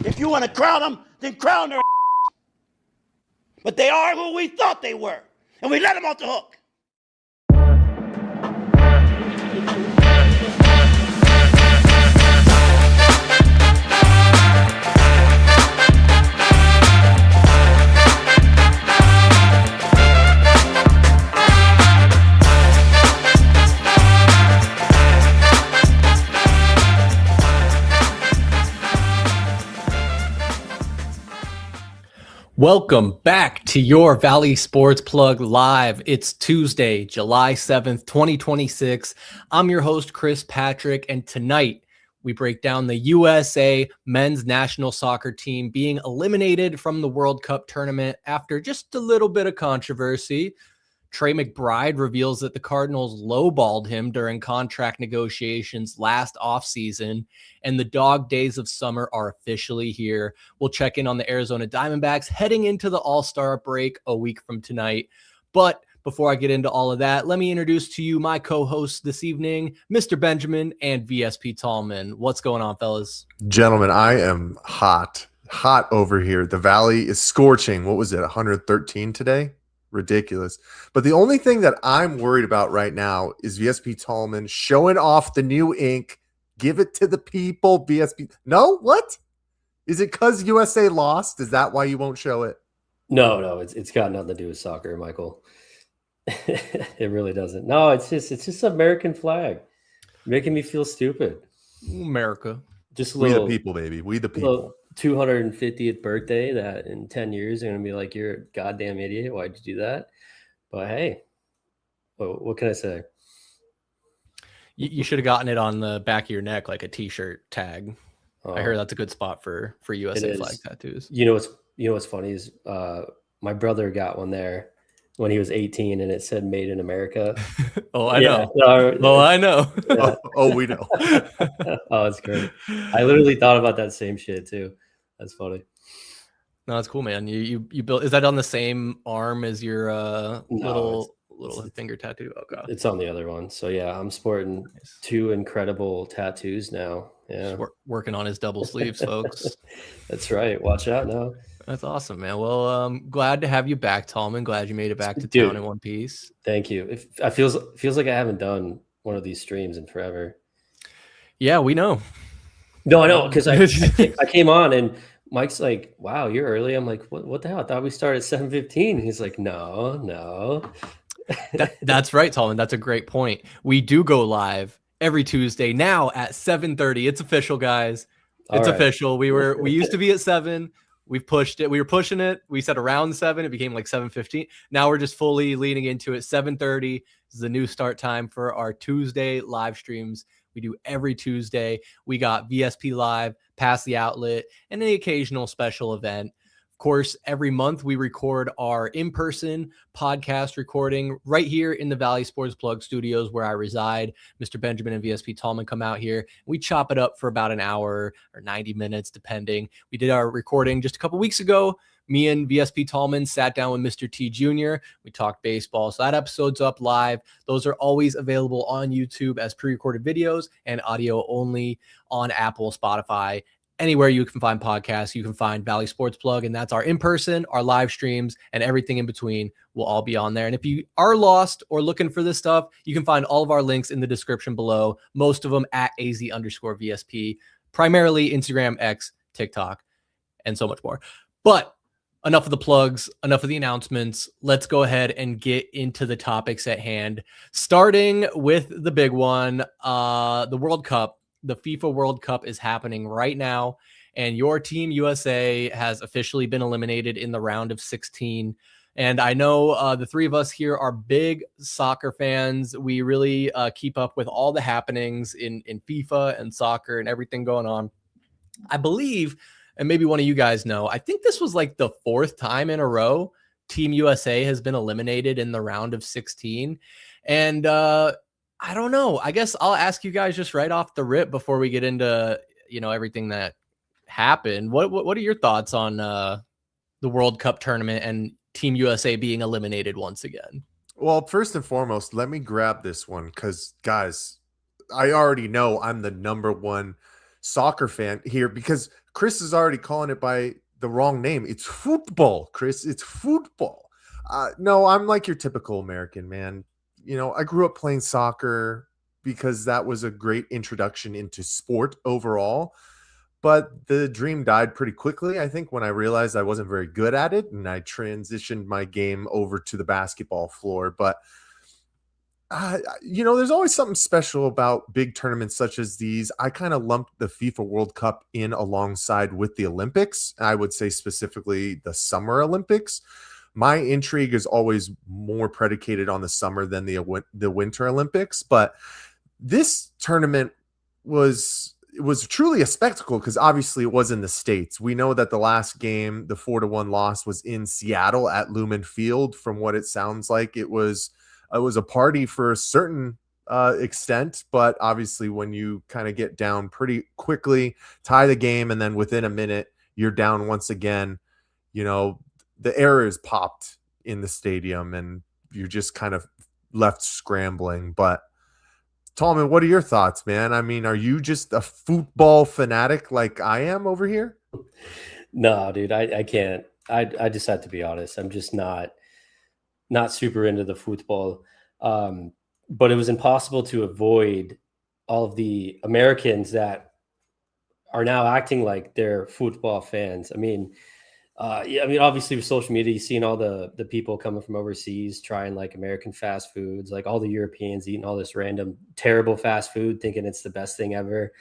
If you want to crown them, then crown their ass. But they are who we thought they were, and we let them off the hook. Welcome back to your Valley Sports Plug Live. It's Tuesday, July 7th, 2026. I'm your host, Chris Patrick, and tonight we break down the USA men's national soccer team being eliminated from the World Cup tournament after just a little bit of controversy. Trey McBride reveals that the Cardinals lowballed him during contract negotiations last offseason, and the dog days of summer are officially here. We'll check in on the Arizona Diamondbacks heading into the All-Star break a week from tonight. But before I get into all of that, let me introduce to you my co-hosts this evening, Mr. Benjamin and VSP Tallman. What's going on, fellas? Gentlemen, I am hot over here. The Valley is scorching. What was it, 113 today? Ridiculous. But the only thing that I'm worried about right now is VSP Tallman showing off the new ink. Give it to the people, VSP. No, what? Is it because USA lost? Is that why you won't show it? No, it's got nothing to do with soccer, Michael. It really doesn't. No, it's just American flag. Making me feel stupid. America. Just a little, we the people, baby. We the people. 250th birthday that in 10 years they're gonna be like, you're a goddamn idiot, why'd you do that? But hey, what can I say? You should have gotten it on the back of your neck like a t-shirt tag. I heard that's a good spot for USA flag tattoos. You know what's funny is my brother got one there when he was 18 and it said made in America. I know. I know. Yeah. We know. Oh, it's great. I literally thought about that same shit too. That's funny. No, it's cool, man. You built, is that on the same arm as your little finger tattoo? Oh god. It's on the other one. So yeah, I'm sporting two incredible tattoos now. Yeah. Working on his double sleeves, folks. That's right. Watch out now. That's awesome, man. Well, glad to have you back, Tallman. Glad you made it back to town in one piece. Thank you. It feels like I haven't done one of these streams in forever. Yeah, we know. No, I know, because I came on and Mike's like, "Wow, you're early." I'm like, "What the hell? I thought we started at 7:15." He's like, "No." That's right, Tallman. That's a great point. We do go live every Tuesday now at 7:30. It's official, guys. It's official. We used to be at 7. We've pushed it. We were pushing it. We said around 7. It became like 7:15. Now we're just fully leaning into it. 7:30 is the new start time for our Tuesday live streams. We do every Tuesday. We got VSP Live, Pass the Outlet, and the occasional special event. Of course, every month we record our in-person podcast recording right here in the Valley Sports Plug studios where I reside. Mr. Benjamin and VSP Tallman come out here. We chop it up for about an hour or 90 minutes, depending. We did our recording just a couple weeks ago. Me and VSP Tallman sat down with Mr. T Jr. We talked baseball. So that episode's up live. Those are always available on YouTube as pre-recorded videos and audio only on Apple, Spotify, anywhere you can find podcasts. You can find Valley Sports Plug, and that's our in-person, our live streams, and everything in between will all be on there. And if you are lost or looking for this stuff, you can find all of our links in the description below, most of them at AZ_VSP, primarily Instagram, X, TikTok, and so much more. But enough of the plugs, enough of the announcements. Let's go ahead and get into the topics at hand, starting with the big one, the World Cup. The FIFA World Cup is happening right now, and your team USA has officially been eliminated in the round of 16. And I know the three of us here are big soccer fans. We really keep up with all the happenings in FIFA and soccer and everything going on. I believe, and maybe one of you guys know, I think this was like the 4th time in a row Team USA has been eliminated in the round of 16. And I don't know. I guess I'll ask you guys just right off the rip before we get into, everything that happened. What are your thoughts on the World Cup tournament and Team USA being eliminated once again? Well, first and foremost, let me grab this one because, guys, I already know I'm the number one soccer fan here, because Chris is already calling it by the wrong name. It's football, Chris. It's football. No, I'm like your typical American, man. You know, I grew up playing soccer because that was a great introduction into sport overall. But the dream died pretty quickly, I think, when I realized I wasn't very good at it, and I transitioned my game over to the basketball floor. But, you know, there's always something special about big tournaments such as these. I kind of lumped the FIFA World Cup in alongside with the Olympics. I would say specifically the Summer Olympics. My intrigue is always more predicated on the summer than the Winter Olympics. But this tournament was truly a spectacle, because obviously it was in the States. We know that the last game, the 4-1 loss, was in Seattle at Lumen Field. From what it sounds like, it was a party for a certain extent, but obviously when you kind of get down pretty quickly, tie the game, and then within a minute you're down once again, you know, the air is popped in the stadium and you're just kind of left scrambling. But Tallman, what are your thoughts, man? I mean, are you just a football fanatic like I am over here? No, dude, I can't. I just have to be honest. I'm just not super into the football. But it was impossible to avoid all of the Americans that are now acting like they're football fans. I mean, obviously with social media, you've seen all the people coming from overseas trying like American fast foods, like all the Europeans eating all this random terrible fast food, thinking it's the best thing ever.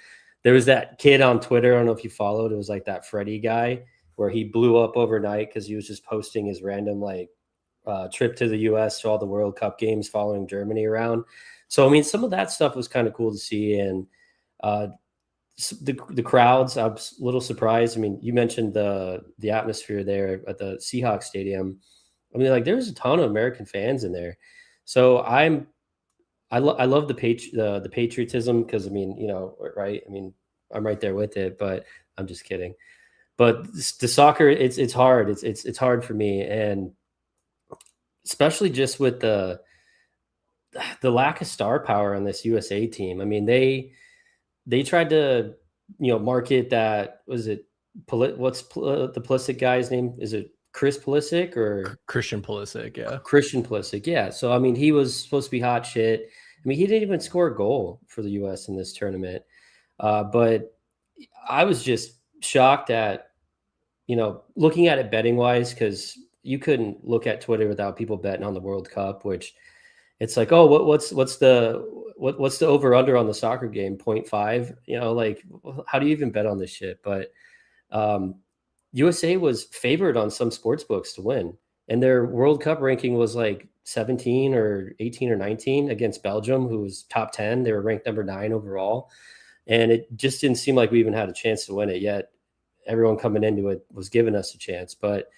There was that kid on Twitter, I don't know if you followed, it was like that Freddy guy where he blew up overnight because he was just posting his random like trip to the US to all the World Cup games following Germany around. So, I mean, some of that stuff was kind of cool to see. And the crowds, I was a little surprised. I mean, you mentioned the atmosphere there at the Seahawks stadium. I mean, like there's a ton of American fans in there. So I love the patriotism, because I mean, you know, right? I mean, I'm right there with it, but I'm just kidding. But the soccer, it's hard. It's hard for me, and especially just with the lack of star power on this USA team. I mean, they tried to, you know, market that, was it, what's the Pulisic guy's name? Is it Chris Pulisic or Christian Pulisic? Yeah. Christian Pulisic. Yeah. So, I mean, he was supposed to be hot shit. I mean, he didn't even score a goal for the US in this tournament. But I was just shocked at, you know, looking at it betting wise, because you couldn't look at Twitter without people betting on the World Cup, which it's like, oh, what's the over under on the soccer game? 0.5, you know, like how do you even bet on this shit? But USA was favored on some sports books to win, and their World Cup ranking was like 17 or 18 or 19 against Belgium, who was top 10. They were ranked number 9 overall, and it just didn't seem like we even had a chance to win it yet. Everyone coming into it was giving us a chance, but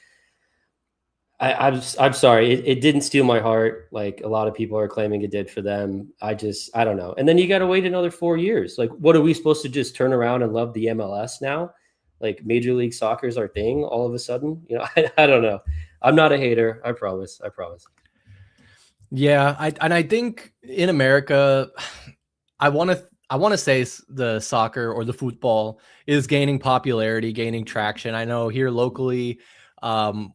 I'm sorry. It didn't steal my heart like a lot of people are claiming it did for them. I don't know. And then you got to wait another 4 years. Like, what are we supposed to just turn around and love the MLS now? Like Major League Soccer is our thing all of a sudden? You know, I don't know. I'm not a hater. I promise. Yeah. I think in America, I want to say the soccer or the football is gaining popularity, gaining traction. I know here locally,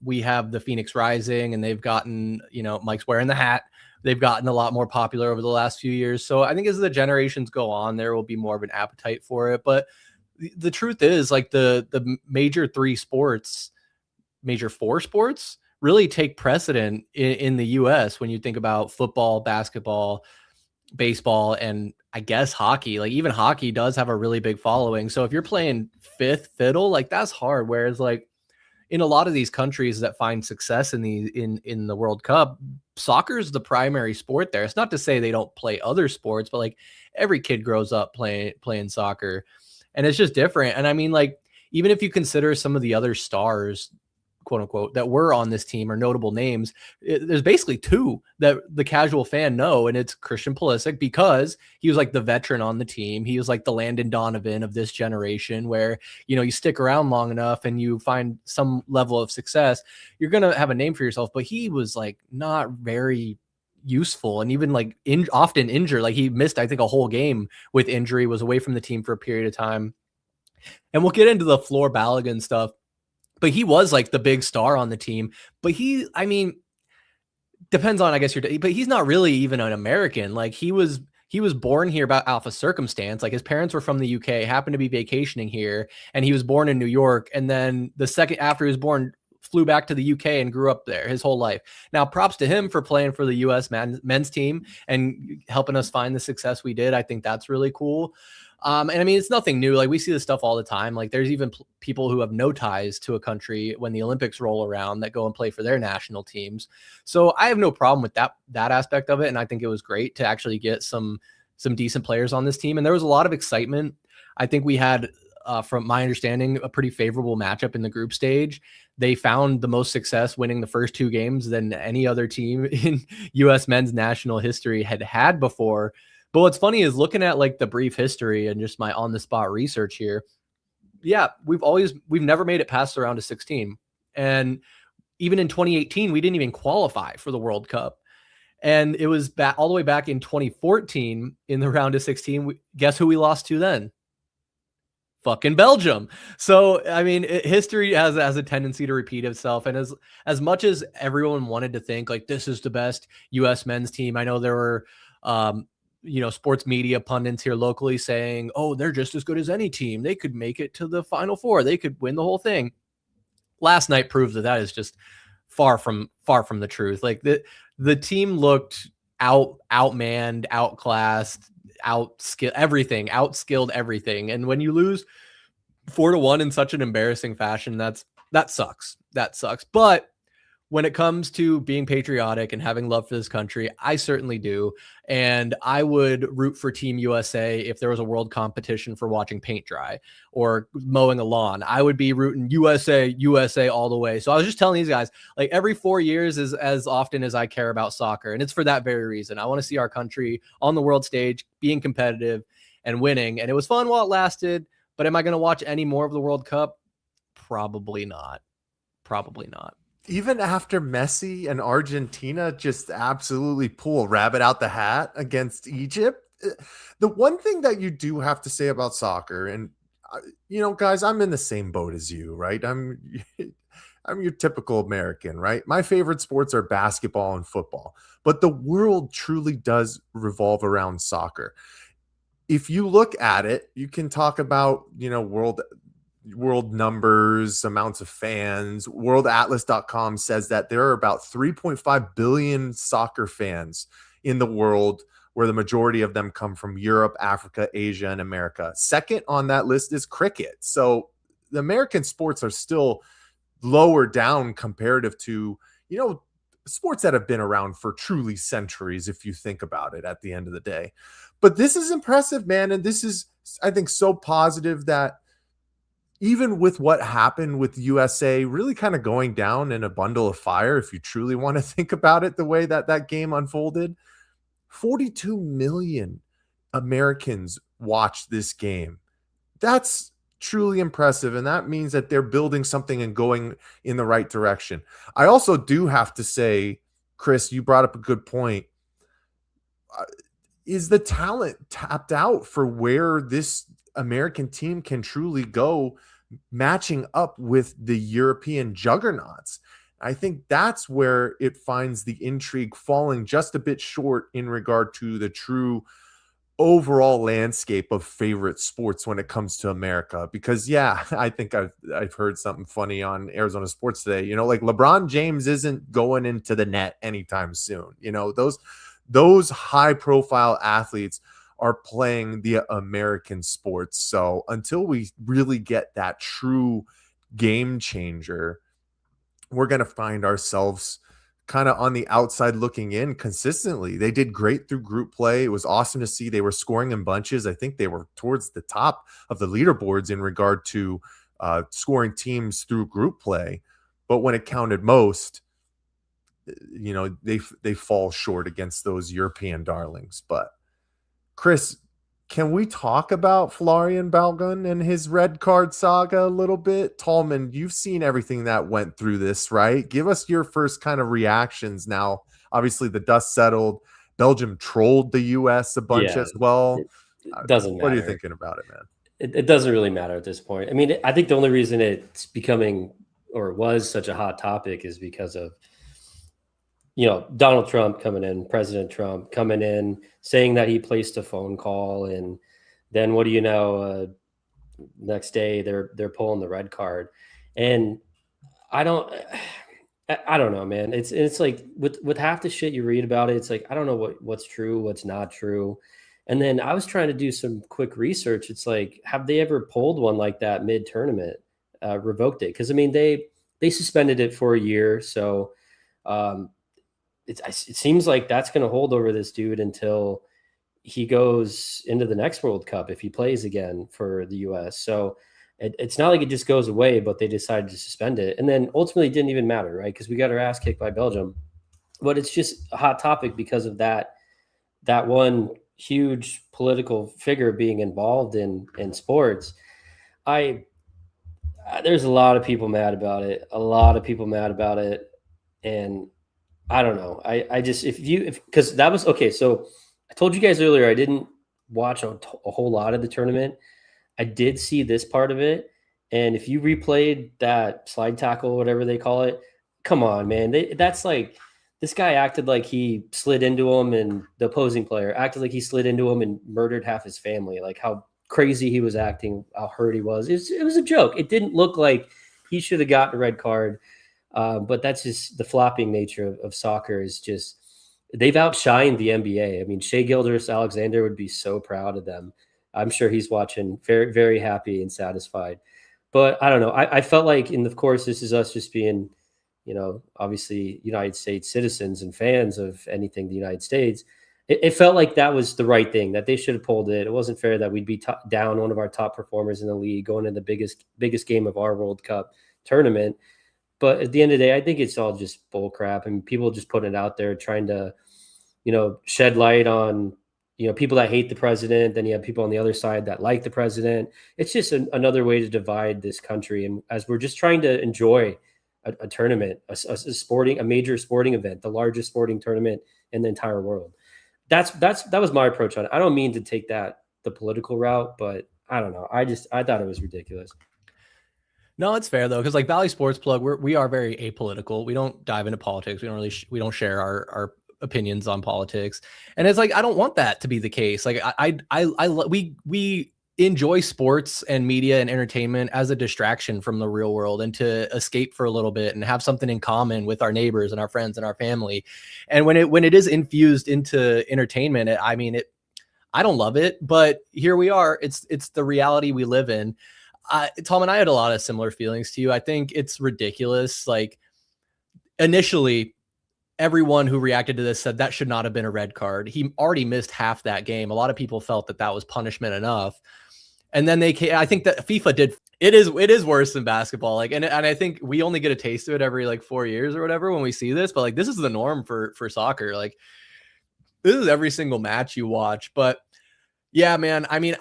we have the Phoenix Rising, and they've gotten, you know, Mike's wearing the hat. They've gotten a lot more popular over the last few years. So I think as the generations go on, there will be more of an appetite for it. But the truth is, like the major 4 sports really take precedent in the US when you think about football, basketball, baseball, and I guess hockey. Like even hockey does have a really big following. So if you're playing fifth fiddle, like that's hard. Whereas like in a lot of these countries that find success in the World Cup, soccer is the primary sport there. It's not to say they don't play other sports, but like every kid grows up playing soccer, and it's just different. And I mean, like, even if you consider some of the other stars, quote unquote, that were on this team or notable names, there's basically 2 that the casual fan know, and it's Christian Pulisic, because he was like the veteran on the team. He was like the Landon Donovan of this generation, where, you know, you stick around long enough and you find some level of success, you're going to have a name for yourself. But he was like not very useful, and even like often injured. Like he missed, I think, a whole game with injury, was away from the team for a period of time. And we'll get into the floor Balogun stuff, but he was like the big star on the team. But I mean, depends on, I guess, but he's not really even an American. Like he was born here out of circumstance. Like his parents were from the UK, happened to be vacationing here, and he was born in New York. And then the second after he was born, flew back to the UK and grew up there his whole life. Now, props to him for playing for the US men's team and helping us find the success we did. I think that's really cool. And I mean, it's nothing new. Like we see this stuff all the time. Like there's even people who have no ties to a country when the Olympics roll around that go and play for their national teams. So I have no problem with that aspect of it. And I think it was great to actually get some decent players on this team. And there was a lot of excitement. I think we had, from my understanding, a pretty favorable matchup in the group stage. They found the most success winning the first 2 games than any other team in U.S. men's national history had before. But what's funny is looking at like the brief history and just my on the spot research here. Yeah, we've never made it past the round of 16. And even in 2018, we didn't even qualify for the World Cup. And it was all the way back in 2014 in the round of 16. Guess who we lost to then? Fucking Belgium. So, I mean, history has a tendency to repeat itself. And as much as everyone wanted to think like this is the best U.S. men's team, I know there were, sports media pundits here locally saying, oh, they're just as good as any team. They could make it to the Final Four. They could win the whole thing. Last night proved that is just far from the truth. Like the team looked outmanned, outclassed, outskilled everything. And when you lose 4-1 in such an embarrassing fashion, that sucks. But when it comes to being patriotic and having love for this country, I certainly do. And I would root for Team USA if there was a world competition for watching paint dry or mowing a lawn. I would be rooting USA all the way. So I was just telling these guys, like every 4 years is as often as I care about soccer. And it's for that very reason. I want to see our country on the world stage, being competitive and winning. And it was fun while it lasted. But am I going to watch any more of the World Cup? Probably not. Even after Messi and Argentina just absolutely pull a rabbit out the hat against Egypt, the one thing that you do have to say about soccer, and guys, I'm in the same boat as you, right? I'm your typical American, right? My favorite sports are basketball and football, but the world truly does revolve around soccer. If you look at it, you can talk about, world numbers, amounts of fans. Worldatlas.com says that there are about 3.5 billion soccer fans in the world, where the majority of them come from Europe, Africa, Asia, and America. Second on that list is cricket. So the American sports are still lower down comparative to, sports that have been around for truly centuries, if you think about it at the end of the day. But this is impressive, man. And this is, I think, so positive that even with what happened with USA really kind of going down in a bundle of fire, if you truly want to think about it the way that game unfolded, 42 million Americans watched this game. That's truly impressive. And that means that they're building something and going in the right direction. I also do have to say, Chris, you brought up a good point. Is the talent tapped out for where this American team can truly go, matching up with the European juggernauts? I think that's where it finds the intrigue falling just a bit short in regard to the true overall landscape of favorite sports when it comes to America. Because I think I've heard something funny on Arizona Sports today, like LeBron James isn't going into the net anytime soon. Those high profile athletes are playing the American sports. So until we really get that true game changer, we're going to find ourselves kind of on the outside looking in consistently. They did great through group play. It was awesome to see. They were scoring in bunches. I think they were towards the top of the leaderboards in regard to scoring teams through group play. But when it counted most, they fall short against those European darlings. But Chris, can we talk about Folarin Balogun and his red card saga a little bit? Tallman, you've seen everything that went through this, right? Give us your first kind of reactions now. Obviously, the dust settled. Belgium trolled the U.S. a bunch as well. It doesn't matter. What are you thinking about it, man? it doesn't really matter at this point. I mean, I think the only reason it's becoming or was such a hot topic is because of, Donald Trump coming in, President Trump coming in, saying that he placed a phone call, and then what do you know? Next day they're pulling the red card, and I don't know, man. It's like with half the shit you read about it, it's like I don't know what's true, what's not true. And then I was trying to do some quick research. It's like, have they ever pulled one like that mid-tournament, revoked it? Because I mean, they suspended it for a year, so it seems like that's going to hold over this dude until he goes into the next World Cup if he plays again for the U.S. So it's not like it just goes away, but they decided to suspend it, and then ultimately it didn't even matter, right? Because we got our ass kicked by Belgium, but it's just a hot topic because of that one huge political figure being involved in sports. There's a lot of people mad about it. And I don't know. I just, because that was okay. So I told you guys earlier, I didn't watch a whole lot of the tournament. I did see this part of it. And if you replayed that slide tackle, whatever they call it, come on, man. That's like, this guy acted like he slid into him, and the opposing player acted like he slid into him and murdered half his family. Like how crazy he was acting, how hurt he was. It was a joke. It didn't look like he should have gotten a red card. But that's just the flopping nature of soccer is just, they've outshined the NBA. I mean, Shea Gilgeous-Alexander would be so proud of them. I'm sure he's watching very, very happy and satisfied. But I don't know. I felt like, and of course, this is us just being, obviously United States citizens and fans of anything the United States. It felt like that was the right thing, that they should have pulled it. It wasn't fair that we'd be down one of our top performers in the league going into the biggest game of our World Cup tournament. But at the end of the day, I think it's all just bull crap, and people just putting it out there trying to, shed light on, people that hate the president. Then you have people on the other side that like the president. It's just another way to divide this country. And as we're just trying to enjoy a tournament, a major sporting event, the largest sporting tournament in the entire world. That was my approach on it. I don't mean to take the political route, but I don't know. I thought it was ridiculous. No, it's fair though, because like Valley Sports Plug, we are very apolitical. We don't dive into politics. We don't share our opinions on politics, and it's like I don't want that to be the case. Like we enjoy sports and media and entertainment as a distraction from the real world and to escape for a little bit and have something in common with our neighbors and our friends and our family. And when it is infused into entertainment, I don't love it, but here we are. It's the reality we live in. Tom and I had a lot of similar feelings to you. I think it's ridiculous. Like initially, everyone who reacted to this said that should not have been a red card. He already missed half that game. A lot of people felt that was punishment enough. And then I think that FIFA did. It is worse than basketball. Like, and I think we only get a taste of it every like 4 years or whatever when we see this, but like, this is the norm for soccer. Like this is every single match you watch, but yeah, man, I mean,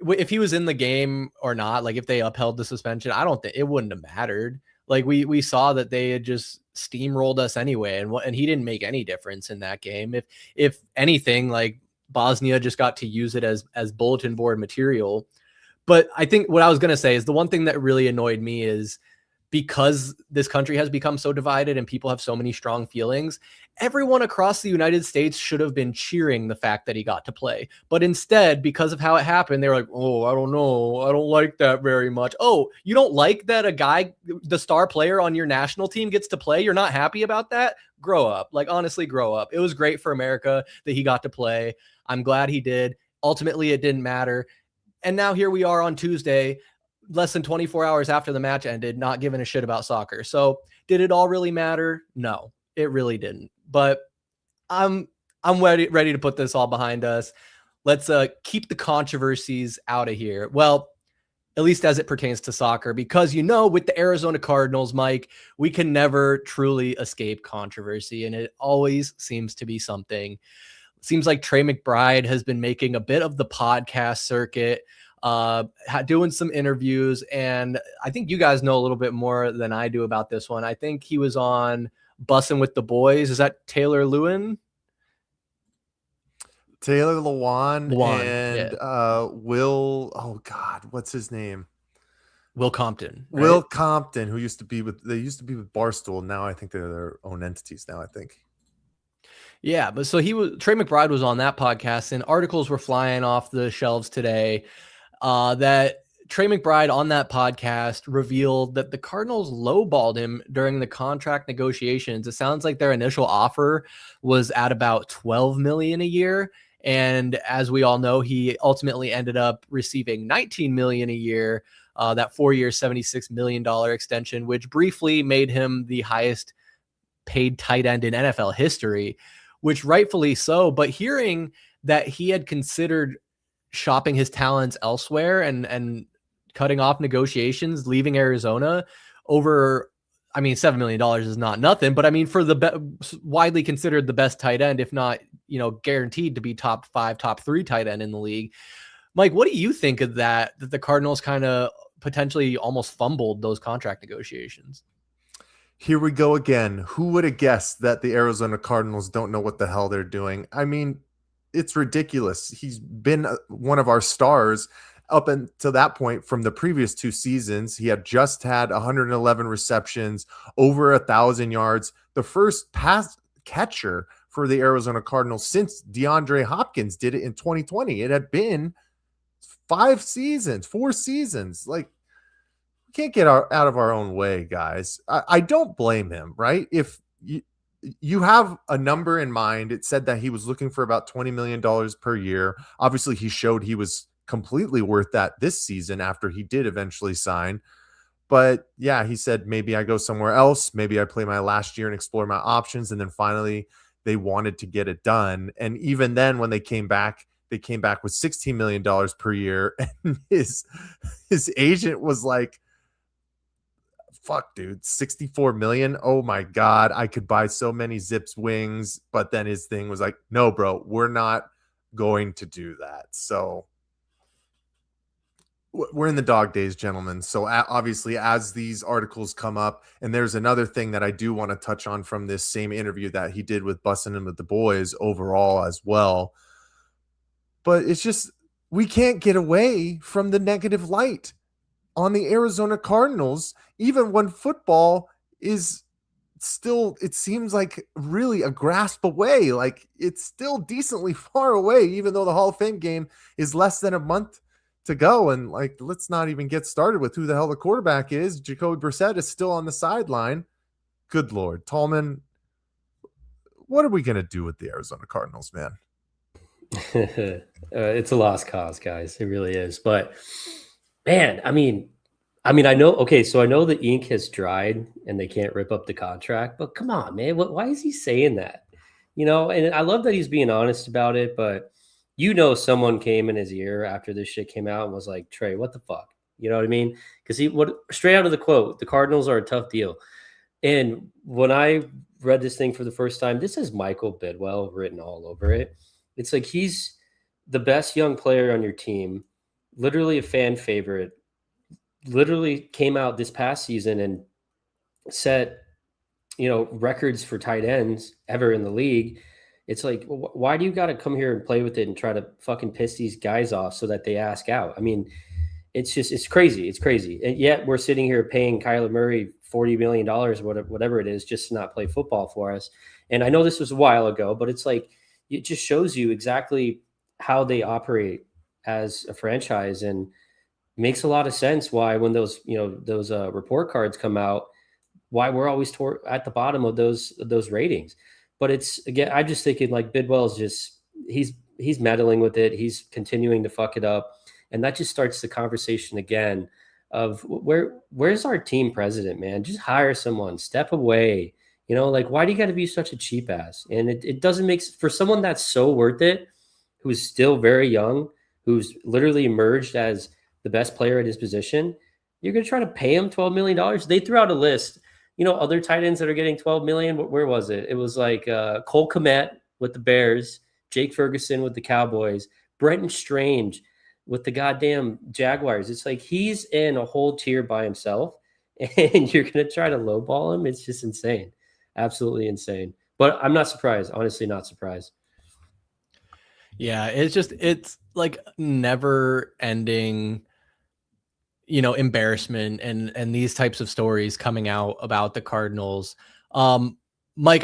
if he was in the game or not, like if they upheld the suspension, I don't think it wouldn't have mattered. Like we saw that they had just steamrolled us anyway. And he didn't make any difference in that game. If anything, like Bosnia just got to use it as bulletin board material. But I think what I was going to say is the one thing that really annoyed me is because this country has become so divided and people have so many strong feelings, everyone across the United States should have been cheering the fact that he got to play. But instead, because of how it happened, they were like, oh, I don't know. I don't like that very much. Oh, you don't like that a guy, the star player on your national team gets to play? You're not happy about that? Grow up. Like, honestly, grow up. It was great for America that he got to play. I'm glad he did. Ultimately, it didn't matter. And now here we are on Tuesday, less than 24 hours after the match ended, not giving a shit about soccer. So did it all really matter? No, it really didn't. But I'm ready to put this all behind us. Let's keep the controversies out of here. Well, at least as it pertains to soccer, because, with the Arizona Cardinals, Mike, we can never truly escape controversy. And it always seems to be something. Seems like Trey McBride has been making a bit of the podcast circuit, doing some interviews. And I think you guys know a little bit more than I do about this one. I think he was on Bussin' with the Boys. Is that Taylor Lewin? Taylor Lewan and yeah. Will. Oh God, what's his name? Will Compton. Right? Will Compton, who used to be with Barstool. Now I think they're their own entities. Now I think. Yeah, but so Trey McBride was on that podcast, and articles were flying off the shelves today that Trey McBride on that podcast revealed that the Cardinals lowballed him during the contract negotiations. It sounds like their initial offer was at about $12 million a year. And as we all know, he ultimately ended up receiving $19 million a year, that 4-year, $76 million extension, which briefly made him the highest paid tight end in NFL history, which rightfully so. But hearing that he had considered shopping his talents elsewhere and cutting off negotiations, leaving Arizona over, I mean, $7 million is not nothing, but I mean, for the widely considered the best tight end, if not, guaranteed to be top 5, top 3 tight end in the league. Mike, what do you think of that the Cardinals kind of potentially almost fumbled those contract negotiations? Here we go again. Who would have guessed that the Arizona Cardinals don't know what the hell they're doing? I mean, it's ridiculous. He's been one of our stars up until that point from the previous 2 seasons. He had just had 111 receptions, over 1,000 yards, the first pass catcher for the Arizona Cardinals since DeAndre Hopkins did it in 2020. It had been 4 seasons. Like, we can't get out of our own way, guys. I don't blame him, right? If you have a number in mind, it said that he was looking for about $20 million per year. Obviously, he showed he was completely worth that this season after he did eventually sign. But yeah, he said, maybe I go somewhere else. Maybe I play my last year and explore my options. And then finally they wanted to get it done. And even then, when they came back with $16 million per year. And his agent was like, fuck, dude, 64 million. Oh my God, I could buy so many Zips wings. But then his thing was like, no, bro, we're not going to do that. So we're in the dog days, gentlemen. So obviously, as these articles come up, and there's another thing that I do want to touch on from this same interview that he did with Bussin' and with the Boys overall as well. But it's just, we can't get away from the negative light on the Arizona Cardinals, even when football is still, it seems like really a grasp away. Like, it's still decently far away, even though the Hall of Fame game is less than a month to go. And like, let's not even get started with who the hell the quarterback is. Jacoby Brissett is still on the sideline. Good Lord. Tallman, what are we going to do with the Arizona Cardinals, man? It's a lost cause, guys. It really is. But man, I mean, I know. Okay, so I know the ink has dried and they can't rip up the contract. But come on, man, why is he saying that? And I love that he's being honest about it. But someone came in his ear after this shit came out and was like, Trey, what the fuck? You know what I mean? Because straight out of the quote, the Cardinals are a tough deal. And when I read this thing for the first time, this is Michael Bidwell written all over it. It's like, he's the best young player on your team, literally a fan favorite, literally came out this past season and set, records for tight ends ever in the league. It's like, why do you got to come here and play with it and try to fucking piss these guys off so that they ask out? I mean, it's crazy. It's crazy. And yet we're sitting here paying Kyler Murray $40 million, whatever it is, just to not play football for us. And I know this was a while ago, but it's like, it just shows you exactly how they operate as a franchise, and makes a lot of sense why when those report cards come out, why we're always at the bottom of those ratings. But it's, again, I'm just thinking like Bidwell is just, he's meddling with it. He's continuing to fuck it up. And that just starts the conversation again of where's our team president, man? Just hire someone, step away. Like, why do you got to be such a cheap ass? And it doesn't make, for someone that's so worth it, who's still very young, who's literally emerged as the best player at his position, you're going to try to pay him $12 million. They threw out a list, other tight ends that are getting $12 million. Where was it? It was like Cole Kmet with the Bears, Jake Ferguson with the Cowboys, Brenton Strange with the goddamn Jaguars. It's like, he's in a whole tier by himself, and you're going to try to lowball him. It's just insane. Absolutely insane. But I'm not surprised. Honestly, not surprised. Yeah, it's like never ending, embarrassment and these types of stories coming out about the Cardinals. Mike,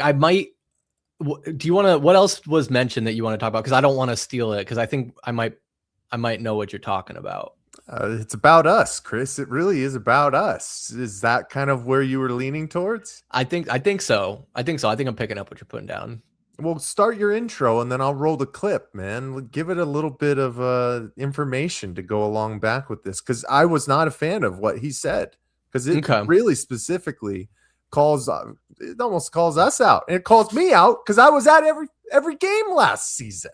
do you want to, what else was mentioned that you want to talk about? Because I don't want to steal it, because I think I might know what you're talking about. It's about us, Chris. It really is about us. Is that kind of where you were leaning towards? I think so. I think I'm picking up what you're putting down. Well, start your intro and then I'll roll the clip, man. Give it a little bit of information to go along back with this, because I was not a fan of what he said, because it really specifically it almost calls us out, and it calls me out because I was at every game last season.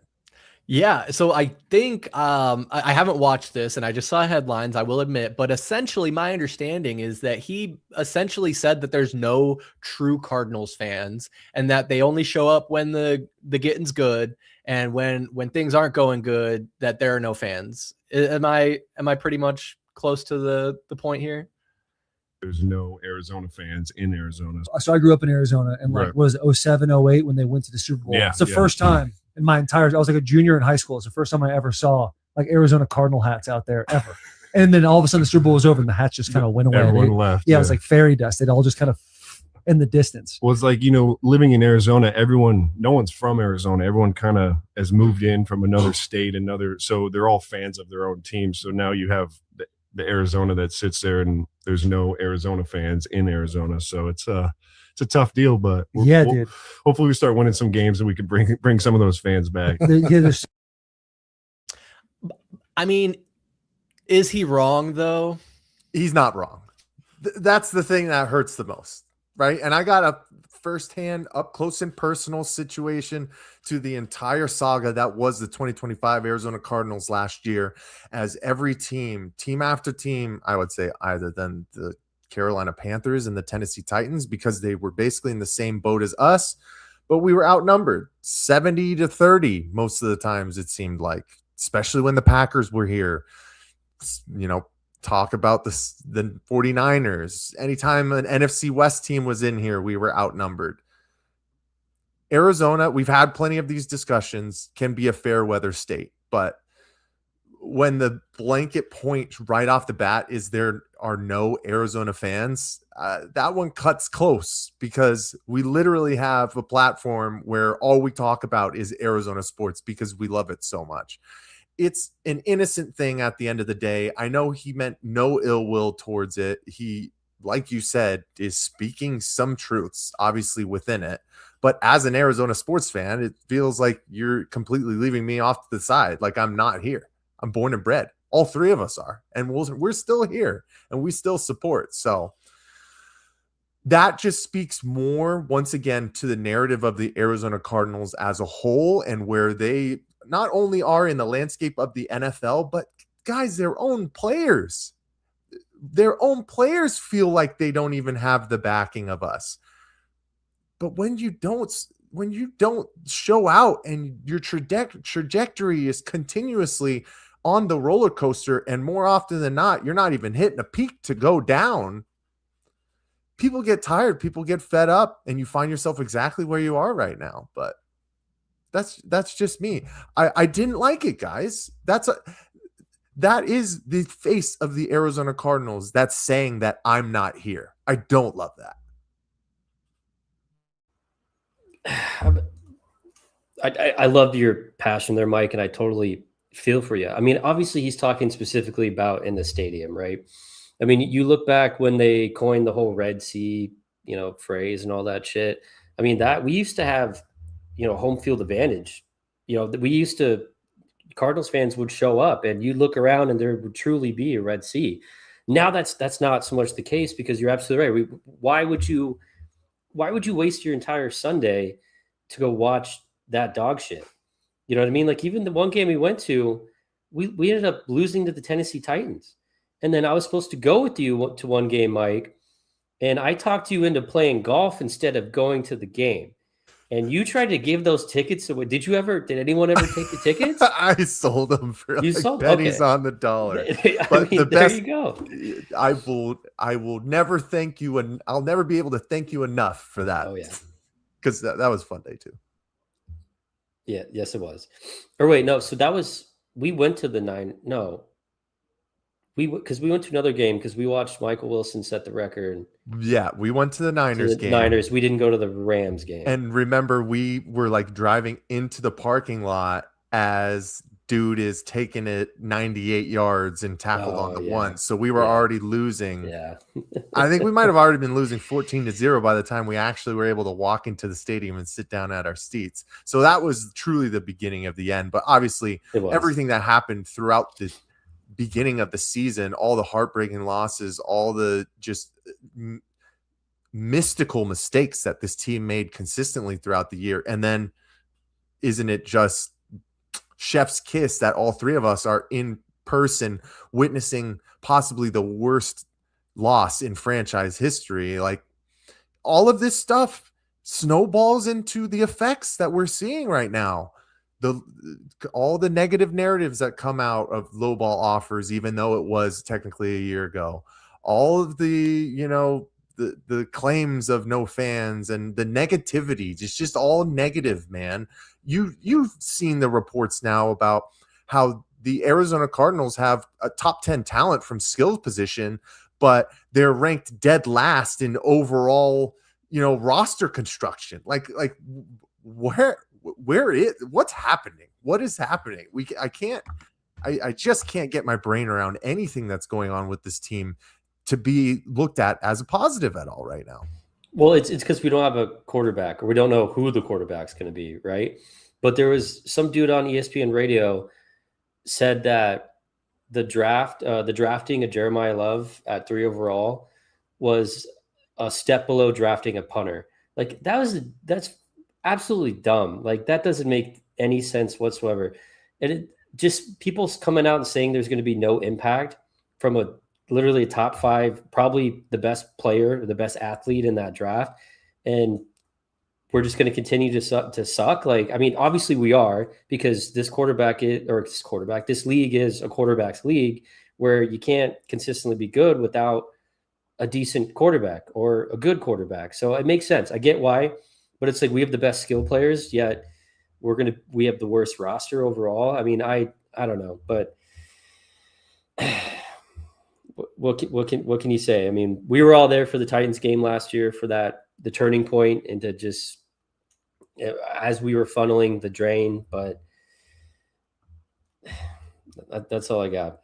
Yeah, so I think I haven't watched this, and I just saw headlines, I will admit, but essentially my understanding is that he essentially said that there's no true Cardinals fans, and that they only show up when the getting's good, and when things aren't going good, that there are no fans. Am I pretty much close to the point here? There's no Arizona fans in Arizona. So I grew up in Arizona, and like, what was it, 07, 08 when they went to the Super Bowl? Yeah, it's the first time in my entire, I was like a junior in high school. It's the first time I ever saw like Arizona Cardinal hats out there ever. And then all of a sudden the Super Bowl was over and the hats just kind of went away. Everyone left. Yeah, it was like fairy dust. They'd all just kind of in the distance. Well, it's like, living in Arizona, no one's from Arizona. Everyone kind of has moved in from another state, so they're all fans of their own team. So now you have the Arizona that sits there, and there's no Arizona fans in Arizona. So it's a tough deal, but dude. Hopefully we start winning some games and we can bring some of those fans back. I mean, is he wrong though? He's not wrong. That's the thing that hurts the most, right? And I got a firsthand, up close and personal situation to the entire saga that was the 2025 Arizona Cardinals last year, as every team after team, I would say, either than the Carolina Panthers and the Tennessee Titans, because they were basically in the same boat as us, but we were outnumbered 70-30 most of the times, it seemed like, especially when the Packers were here. Talk about the 49ers. Anytime an NFC West team was in here, we were outnumbered. Arizona, we've had plenty of these discussions, can be a fair weather state, but when the blanket point right off the bat is there are no Arizona fans, that one cuts close, because we literally have a platform where all we talk about is Arizona sports because we love it so much. It's an innocent thing at the end of the day. I know he meant no ill will towards it. He, like you said, is speaking some truths, obviously, within it. But as an Arizona sports fan, it feels like you're completely leaving me off to the side. Like I'm not here. I'm born and bred. All three of us are. And we're still here and we still support. So that just speaks more, once again, to the narrative of the Arizona Cardinals as a whole, and where they not only are in the landscape of the NFL, but guys, their own players feel like they don't even have the backing of us. But when you don't show out and your trajectory is continuously on the roller coaster, and more often than not, you're not even hitting a peak to go down, people get tired, people get fed up, and you find yourself exactly where you are right now. But that's just me. I didn't like it, guys. That is the face of the Arizona Cardinals. That's saying that I'm not here. I don't love that. I loved your passion there, Mike, and I totally feel for you. I mean, obviously he's talking specifically about in the stadium, right? I mean, you look back when they coined the whole Red Sea, phrase and all that shit. I mean, that we used to have, home field advantage. Cardinals fans would show up and you look around and there would truly be a Red Sea. Now that's not so much the case, because you're absolutely right. Why would you waste your entire Sunday to go watch that dog shit? You know what I mean? Like, even the one game we went to, we ended up losing to the Tennessee Titans. And then I was supposed to go with you to one game, Mike, and I talked you into playing golf instead of going to the game. And you tried to give those tickets away. Did anyone ever take the tickets? I sold them for pennies on the dollar. But there you go. I will never thank you, and I'll never be able to thank you enough for that. Oh yeah, because that was a fun day too. Yeah, yes, it was. Or wait, no. So that was we went to the nine. No, because we went to another game because we watched Michael Wilson set the record Yeah, we went to the to Niners the game. Niners. We didn't go to the Rams game. And remember, we were like driving into the parking lot as dude is taking it 98 yards and tackled on the one. So we were already losing. Yeah. I think we might have already been losing 14-0 by the time we actually were able to walk into the stadium and sit down at our seats. So that was truly the beginning of the end. But obviously, everything that happened throughout the beginning of the season, all the heartbreaking losses, all the just mystical mistakes that this team made consistently throughout the year. And then isn't it just chef's kiss that all three of us are in person witnessing possibly the worst loss in franchise history? Like, all of this stuff snowballs into the effects that we're seeing right now. All the negative narratives that come out of lowball offers, even though it was technically a year ago, all of the, the claims of no fans and the negativity, it's just all negative, man. You've seen the reports now about how the Arizona Cardinals have a top 10 talent from skills position, but they're ranked dead last in overall, roster construction. Like what's happening? What is happening? I just can't get my brain around anything that's going on with this team to be looked at as a positive at all right now. Well, it's because we don't have a quarterback, or we don't know who the quarterback's going to be, right? But there was some dude on ESPN radio said that the drafting of Jeremiah Love at 3 overall was a step below drafting a punter. Like that's absolutely dumb. Like, that doesn't make any sense whatsoever. And it just, people's coming out and saying there's going to be no impact from literally a top 5, probably the best player, the best athlete in that draft. And we're just going to continue to suck. Like, I mean, obviously we are, because this league is a quarterback's league where you can't consistently be good without a decent quarterback or a good quarterback. So it makes sense. I get why, but it's like we have the best skill players, yet we have the worst roster overall. I mean, I don't know, but what can you say? I mean, we were all there for the Titans game last year for the turning point, and to just, as we were funneling the drain, but that's all I got.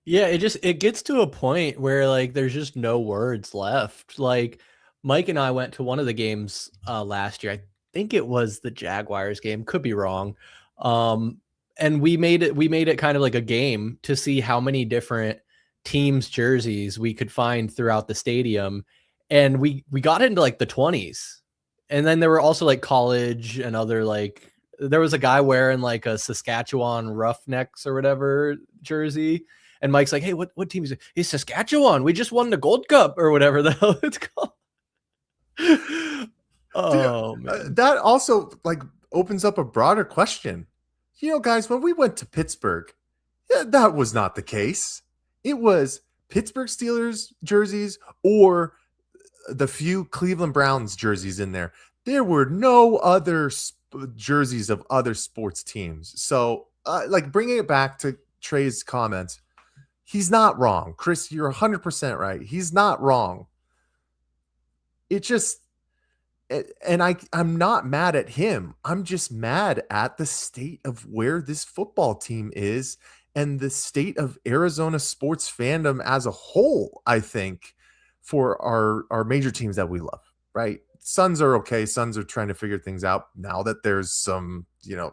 Yeah, it gets to a point where, like, there's just no words left. Like, Mike and I went to one of the games last year. I think it was the Jaguars game, could be wrong. And we made it kind of like a game to see how many different teams' jerseys we could find throughout the stadium. And we got into like the 20s. And then there were also like college and other, like, there was a guy wearing like a Saskatchewan Roughnecks or whatever jersey. And Mike's like, hey, what team is it? He's Saskatchewan. We just won the Gold Cup or whatever the hell it's called. Oh, man. That also like opens up a broader question. Guys, when we went to Pittsburgh, that was not the case. It was Pittsburgh Steelers jerseys or the few Cleveland Browns jerseys in there. There were no other jerseys of other sports teams. So, like, bringing it back to Trey's comments, he's not wrong. Chris, you're 100% right. He's not wrong. It just, and I'm not mad at him. I'm just mad at the state of where this football team is and the state of Arizona sports fandom as a whole, I think, for our major teams that we love, right? Suns are okay. Suns are trying to figure things out now that there's some,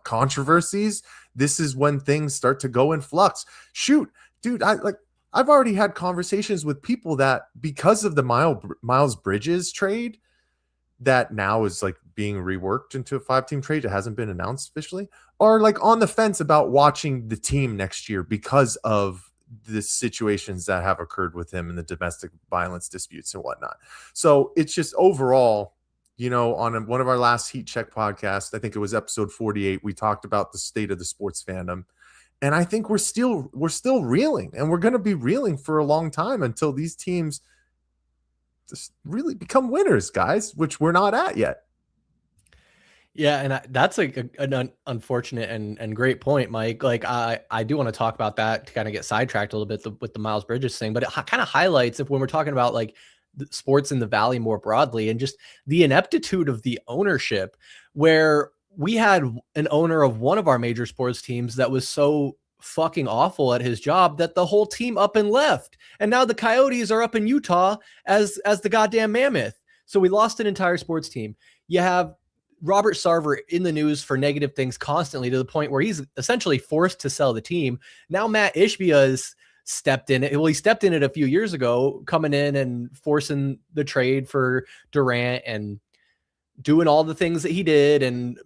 controversies. This is when things start to go in flux. Shoot, dude, I've already had conversations with people that, because of the Miles Bridges trade that now is like being reworked into a 5-team trade, it hasn't been announced officially, are like on the fence about watching the team next year because of the situations that have occurred with him and the domestic violence disputes and whatnot. So it's just overall, on one of our last Heat Check podcasts, I think it was episode 48, we talked about the state of the sports fandom. And I think we're still reeling, and we're going to be reeling for a long time until these teams just really become winners, guys, which we're not at yet. Yeah, and that's like an unfortunate and great point, Mike. Like I do want to talk about that to kind of get sidetracked a little bit with the Miles Bridges thing, but it kind of highlights if when we're talking about like the sports in the Valley more broadly and just the ineptitude of the ownership, where we had an owner of one of our major sports teams that was so fucking awful at his job that the whole team up and left, and now the Coyotes are up in Utah as the goddamn mammoth. So we lost an entire sports team. You have Robert Sarver in the news for negative things constantly to the point where he's essentially forced to sell the team. Now Matt Ishbia has stepped in it. Well, he stepped in it a few years ago, coming in and forcing the trade for Durant and doing all the things that he did, and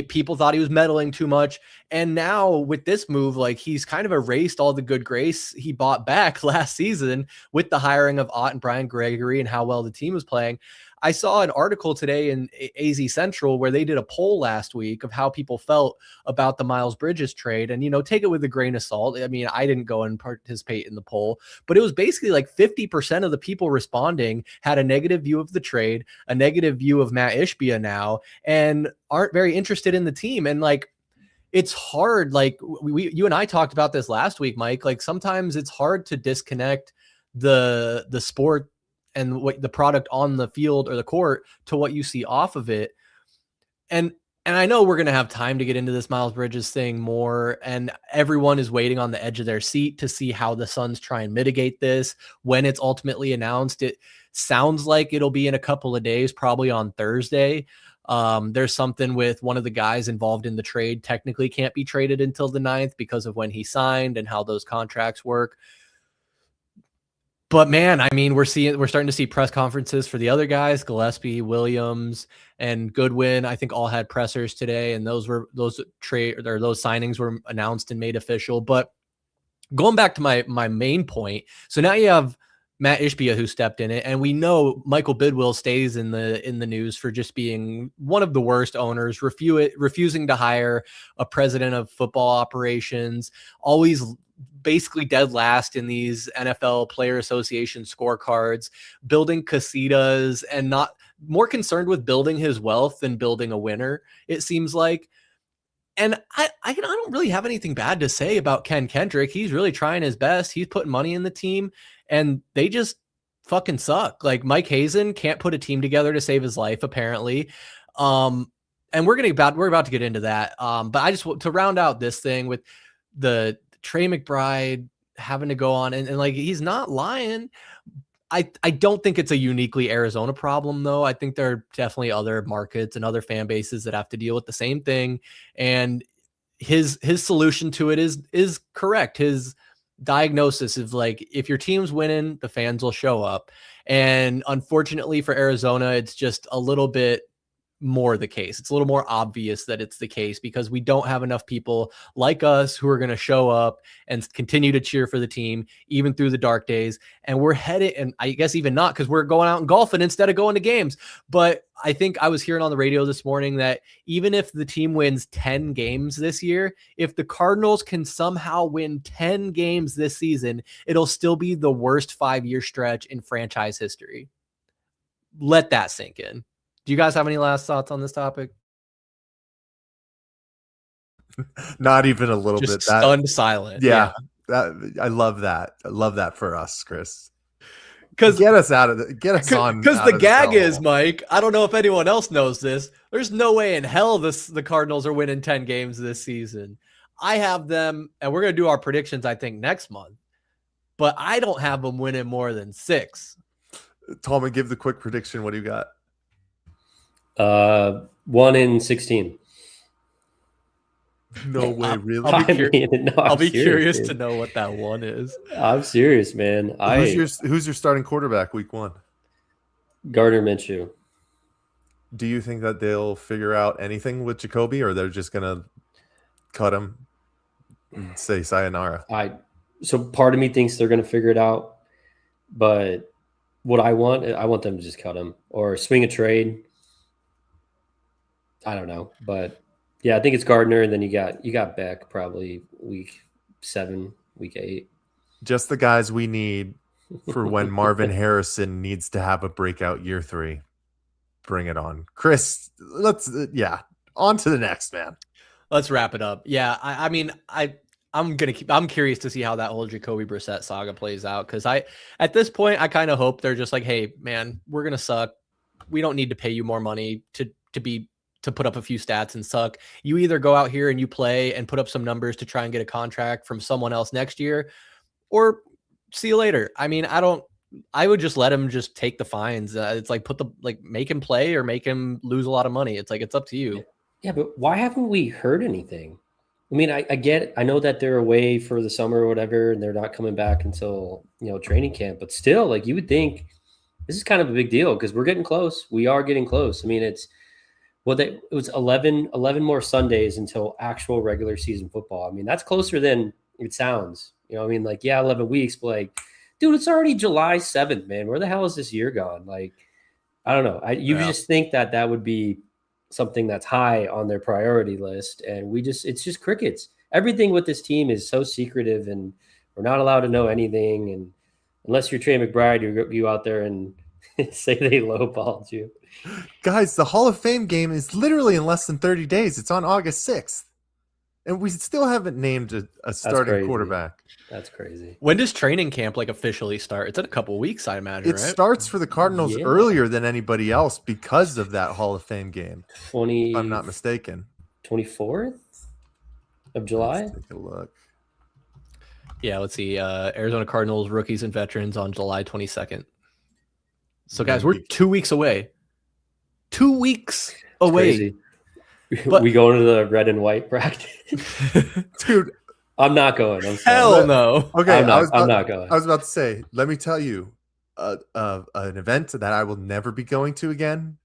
people thought he was meddling too much. And now with this move, like he's kind of erased all the good grace he bought back last season with the hiring of Ott and Brian Gregory and how well the team was playing. I saw an article today in AZ Central where they did a poll last week of how people felt about the Miles Bridges trade. And, take it with a grain of salt. I mean, I didn't go and participate in the poll, but it was basically like 50% of the people responding had a negative view of the trade, a negative view of Matt Ishbia now, and aren't very interested in the team. And like, it's hard. Like you and I talked about this last week, Mike, like sometimes it's hard to disconnect the sport and what the product on the field or the court to what you see off of it. And I know we're going to have time to get into this Miles Bridges thing more, and everyone is waiting on the edge of their seat to see how the Suns try and mitigate this. When it's ultimately announced, it sounds like it'll be in a couple of days, probably on Thursday. There's something with one of the guys involved in the trade technically can't be traded until the 9th because of when he signed and how those contracts work. But man, I mean, we're starting to see press conferences for the other guys, Gillespie, Williams, and Goodwin. I think all had pressers today, and those signings were announced and made official. But going back to my main point, so now you have Matt Ishbia who stepped in it, and we know Michael Bidwill stays in the news for just being one of the worst owners, refusing to hire a president of football operations, always basically dead last in these NFL Player Association scorecards, building casitas, and not more concerned with building his wealth than building a winner, it seems like. And I don't really have anything bad to say about Ken Kendrick. He's really trying his best. He's putting money in the team, and they just fucking suck. Like Mike Hazen can't put a team together to save his life, apparently. And we're about to get into that. But I just want to round out this thing with the Trey McBride having to go on and like, he's not lying. I don't think it's a uniquely Arizona problem, though. I think there are definitely other markets and other fan bases that have to deal with the same thing. And his solution to it is correct. His diagnosis is like, if your team's winning, the fans will show up. And unfortunately for Arizona, it's just a little bit more the case. It's a little more obvious that it's the case because we don't have enough people like us who are going to show up and continue to cheer for the team even through the dark days. And we're headed, and I guess even not, because we're going out and golfing instead of going to games. But I think I was hearing on the radio this morning that even if the team wins 10 games this year, if the Cardinals can somehow win 10 games this season, it'll still be the worst 5-year stretch in franchise history. Let that sink in. Do you guys have any last thoughts on this topic? Not even a little Just bit. Stunned silent. Yeah. I love that. I love that for us, Chris. Because get us on. Because the gag is, Mike, I don't know if anyone else knows this. There's no way in hell the Cardinals are winning 10 games this season. I have them, and we're going to do our predictions, I think, next month. But I don't have them winning more than 6. Tallman, give the quick prediction. What do you got? 1 in 16. No way, really? I'll be curious to know what that one is. I'm serious, man. Who's your starting quarterback week 1? Gardner Minshew. Do you think that they'll figure out anything with Jacoby, or they're just gonna cut him and say sayonara? So part of me thinks they're gonna figure it out, but what I want them to just cut him or swing a trade. I don't know, but yeah, I think it's Gardner, and then you got Beck probably week 7, week 8. Just the guys we need for when Marvin Harrison needs to have a breakout year 3. Bring it on, Chris. On to the next, man. Let's wrap it up. Yeah, I mean, I'm curious to see how that whole Jacoby Brissett saga plays out, because at this point I kind of hope they're just like, hey man, we're gonna suck. We don't need to pay you more money to put up a few stats and suck. You either go out here and you play and put up some numbers to try and get a contract from someone else next year, or see you later. I mean, I would just let him just take the fines. It's like make him play or make him lose a lot of money. It's like, it's up to you. Yeah, but why haven't we heard anything? I mean, I know that they're away for the summer or whatever, and they're not coming back until, training camp, but still, like, you would think this is kind of a big deal because we're getting close. We are getting close. I mean, it was 11 more Sundays until actual regular season football. I mean, that's closer than it sounds. I mean, like, yeah, 11 weeks, but like, dude, it's already July 7th, man. Where the hell is this year gone? Like, I don't know. Just think that would be something that's high on their priority list. And it's just crickets. Everything with this team is so secretive, and we're not allowed to know anything. And unless you're Trey McBride, you out there and say they lowballed you. Guys, the Hall of Fame game is literally in less than 30 days. It's on August 6th. And we still haven't named a starting quarterback. That's crazy. When does training camp officially start? It's in a couple of weeks, I imagine. It starts for the Cardinals earlier than anybody else because of that Hall of Fame game. If I'm not mistaken. 24th of July? Let's take a look. Yeah, let's see. Arizona Cardinals rookies and veterans on July 22nd. So guys, we're 2 weeks away. 2 weeks away. Crazy. But we go to the red and white practice. Dude, I'm not going. I'm sorry. Hell no. Okay, I'm not going. I was about to say, let me tell you an event that I will never be going to again.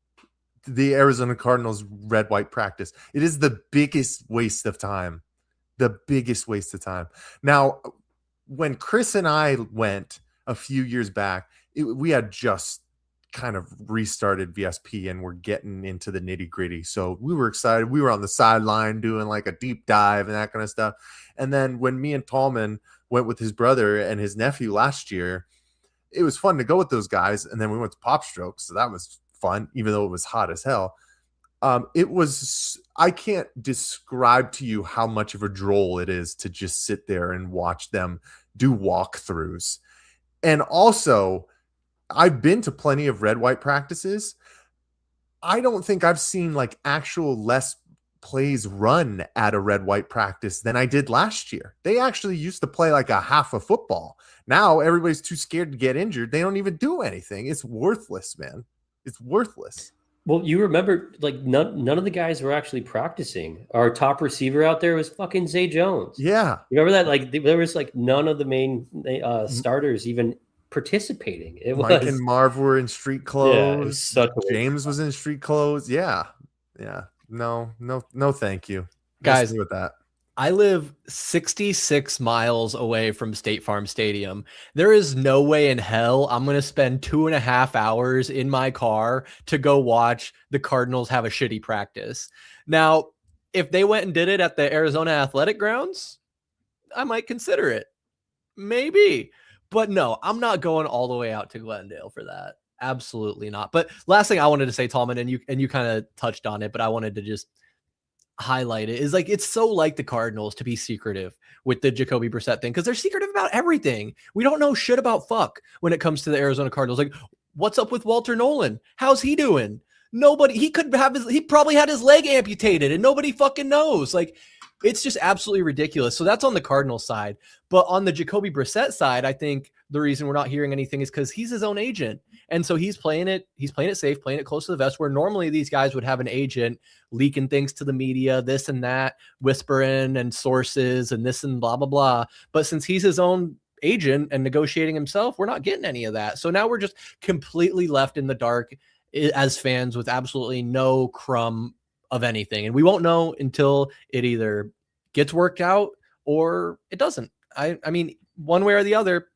The Arizona Cardinals red-white practice. It is the biggest waste of time. The biggest waste of time. Now, when Chris and I went a few years back, we had just kind of restarted VSP and we're getting into the nitty-gritty. So we were excited. We were on the sideline doing like a deep dive and that kind of stuff. And then when me and Tallman went with his brother and his nephew last year, it was fun to go with those guys. And then we went to Pop Strokes. So that was fun, even though it was hot as hell. I can't describe to you how much of a droll it is to just sit there and watch them do walkthroughs. And also, I've been to plenty of red-white practices. I don't think I've seen like actual less plays run at a red-white practice than I did last year. They actually used to play like a half of football. Now everybody's too scared to get injured. They don't even do anything. It's worthless, man. It's worthless. Well, you remember, like, none of the guys were actually practicing. Our top receiver out there was fucking Zay Jones. Yeah. Remember that? Like, there was like none of the main starters even participating. Mike and Marv were in street clothes. James was in street clothes. Yeah. No, thank you. Guys, with that. I live 66 miles away from State Farm Stadium. There is no way in hell I'm going to spend 2.5 hours in my car to go watch the Cardinals have a shitty practice. Now, if they went and did it at the Arizona Athletic Grounds, I might consider it. Maybe. But no, I'm not going all the way out to Glendale for that. Absolutely not. But last thing I wanted to say, Tallman, and you kind of touched on it, but I wanted to just highlight it, is like, it's so like the Cardinals to be secretive with the Jacoby Brissett thing, because they're secretive about everything. We don't know shit about fuck when it comes to the Arizona Cardinals. Like, what's up with Walter Nolan? How's he doing? Nobody. He probably had his leg amputated and nobody fucking knows. Like, it's just absolutely ridiculous. So that's on the Cardinals side. But on the Jacoby Brissett side, I think the reason we're not hearing anything is because he's his own agent. And so he's playing it safe, playing it close to the vest, where normally these guys would have an agent leaking things to the media, this and that, whispering and sources and this and blah, blah, blah. But since he's his own agent and negotiating himself, we're not getting any of that. So now we're just completely left in the dark as fans with absolutely no crumb of anything. And we won't know until it either gets worked out or it doesn't. I mean, one way or the other.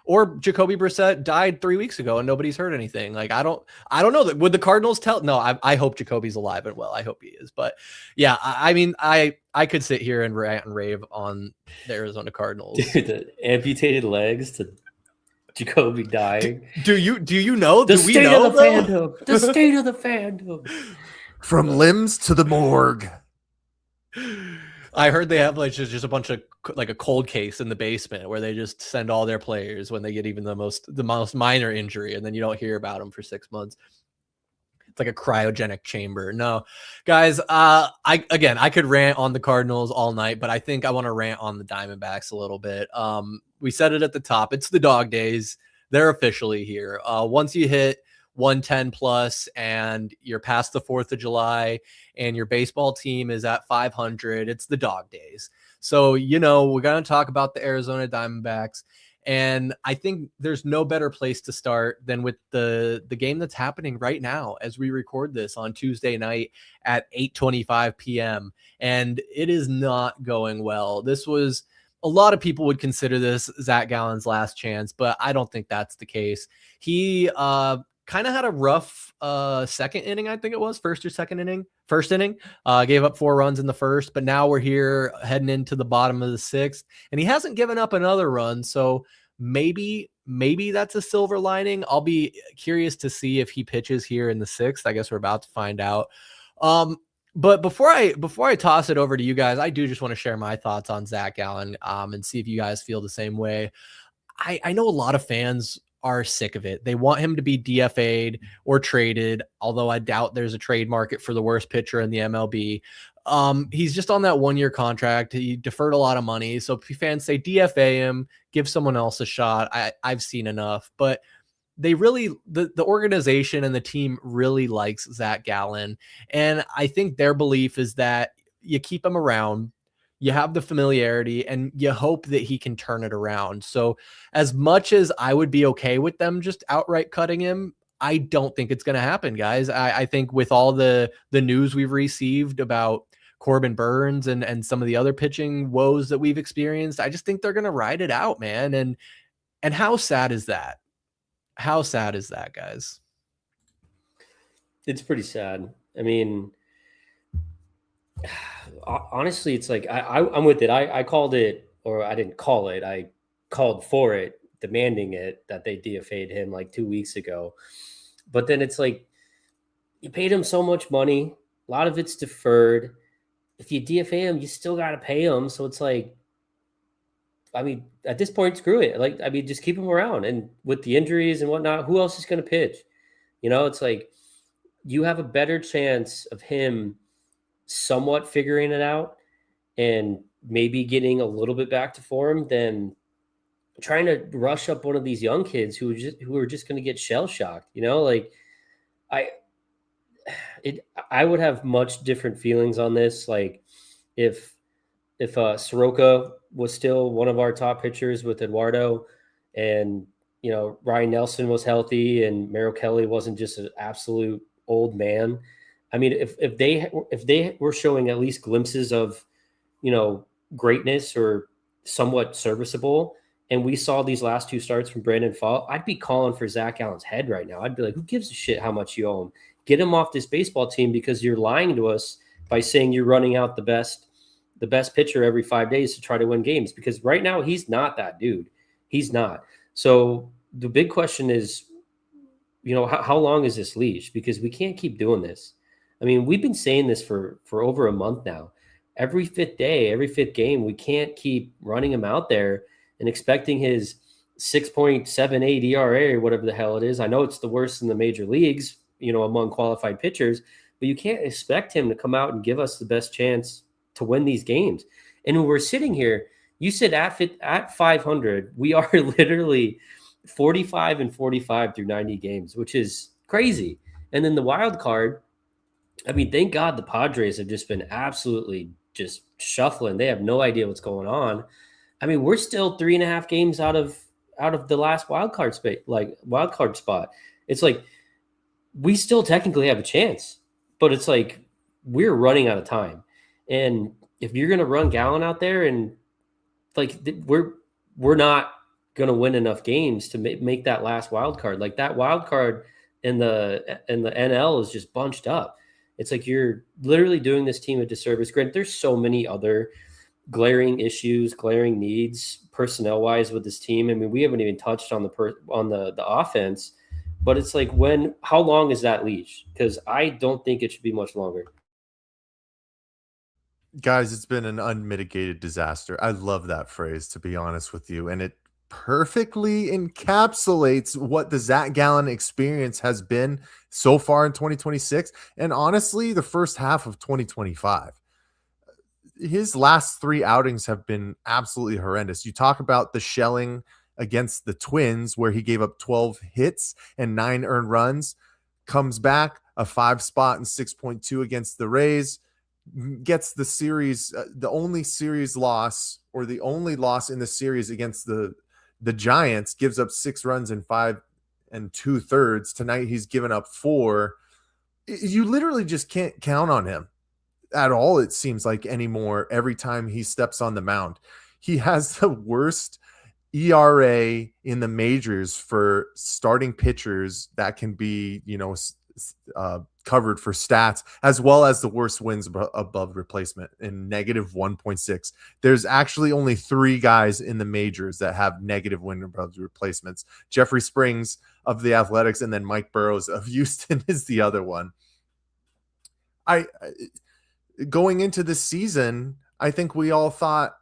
Or Jacoby Brissett died 3 weeks ago and nobody's heard anything. Like, I don't know. Would the Cardinals tell? No, I hope Jacoby's alive and well. I hope he is. But yeah, I mean, I could sit here and rant and rave on the Arizona Cardinals. Dude, the amputated legs to Jacoby dying. Do you know? The state of the fandom. The state of the fandom. From limbs to the morgue. I heard they have like just a bunch of like a cold case in the basement where they just send all their players when they get even the most minor injury, and then you don't hear about them for 6 months. It's like a cryogenic chamber. No, guys, I could rant on the Cardinals all night, but I think I want to rant on the Diamondbacks a little bit. We said it at the top. It's the dog days. They're officially here. Once you hit 110 plus and you're past the 4th of July and your baseball team is at 500, it's the dog days. So, we're going to talk about the Arizona Diamondbacks. And I think there's no better place to start than with the game that's happening right now as we record this on Tuesday night at 8:25 p.m. And it is not going well. This was, a lot of people would consider this Zach Gallen's last chance, but I don't think that's the case. He kind of had a rough second inning, I think it was, first inning, gave up 4 runs in the first, but now we're here heading into the bottom of the 6th, and he hasn't given up another run. So maybe that's a silver lining. I'll be curious to see if he pitches here in the 6th. I guess we're about to find out. But before I toss it over to you guys, I do just want to share my thoughts on Zach Gallen and see if you guys feel the same way. I know a lot of fans are sick of it. They want him to be DFA'd or traded, although I doubt there's a trade market for the worst pitcher in the MLB. He's just on that 1-year contract. He deferred a lot of money. So fans say DFA him, give someone else a shot. I've seen enough, but they really, the organization and the team really likes Zach Gallen. And I think their belief is that you keep him around, you have the familiarity, and you hope that he can turn it around. So as much as I would be okay with them just outright cutting him, I don't think it's going to happen, guys. I think with all the news we've received about Corbin Burns and some of the other pitching woes that we've experienced, I just think they're going to ride it out, man. And how sad is that? How sad is that, guys? It's pretty sad. I mean, honestly, it's like I'm with it. I called it, or I didn't call it. I called for it, demanding it, that they DFA'd him like 2 weeks ago. But then it's like, you paid him so much money. A lot of it's deferred. If you DFA him, you still got to pay him. So it's like, I mean, at this point, screw it. Like, I mean, just keep him around. And with the injuries and whatnot, who else is going to pitch? It's like, you have a better chance of him somewhat figuring it out and maybe getting a little bit back to form than trying to rush up one of these young kids who are just going to get shell shocked. Like, I would have much different feelings on this. Like, if Soroka was still one of our top pitchers with Eduardo, and Ryan Nelson was healthy and Merrill Kelly wasn't just an absolute old man. I mean, if they were showing at least glimpses of greatness or somewhat serviceable, and we saw these last 2 starts from Brandon Pfaadt, I'd be calling for Zach Gallen's head right now. I'd be like, who gives a shit how much you owe him? Get him off this baseball team, because you're lying to us by saying you're running out the best pitcher every 5 days to try to win games, because right now he's not that dude. He's not. So the big question is, how long is this leash? Because we can't keep doing this. I mean, we've been saying this for over a month now. Every 5th day, every 5th game, we can't keep running him out there and expecting his 6.78 ERA or whatever the hell it is. I know it's the worst in the major leagues, among qualified pitchers, but you can't expect him to come out and give us the best chance to win these games. And when we're sitting here, you said at 500, we are literally 45-45 through 90 games, which is crazy. And then the wild card, I mean, thank God the Padres have just been absolutely just shuffling. They have no idea what's going on. I mean, we're still 3.5 games out of the last wild card spot. It's like, we still technically have a chance, but it's like, we're running out of time. And if you're going to run Gallen out there, and like, we're not going to win enough games to make that last wild card. Like, that wild card in the NL is just bunched up. It's like, you're literally doing this team a disservice. Grant, there's so many other glaring issues, glaring needs personnel wise with this team. I mean, we haven't even touched on the offense, But it's like, how long is that leash? Because I don't think it should be much longer. Guys, it's been an unmitigated disaster. I love that phrase, to be honest with you. And it perfectly encapsulates what the Zach Gallen experience has been so far in 2026. And honestly, the first half of 2025. His last 3 outings have been absolutely horrendous. You talk about the shelling against the Twins, where he gave up 12 hits and 9 earned runs, comes back a 5 spot and 6.2 against the Rays, gets the series, the only series loss, or the only loss in the series against the Giants, gives up 6 runs in 5 2/3. Tonight he's given up 4. You literally just can't count on him at all, it seems like, anymore. Every time he steps on the mound, he has the worst ERA in the majors for starting pitchers that can be, covered for stats, as well as the worst wins above replacement in -1.6. There's actually only 3 guys in the majors that have negative win above replacements. Jeffrey Springs of the Athletics, and then Mike Burrows of Houston is the other one. Going into this season, I think we all thought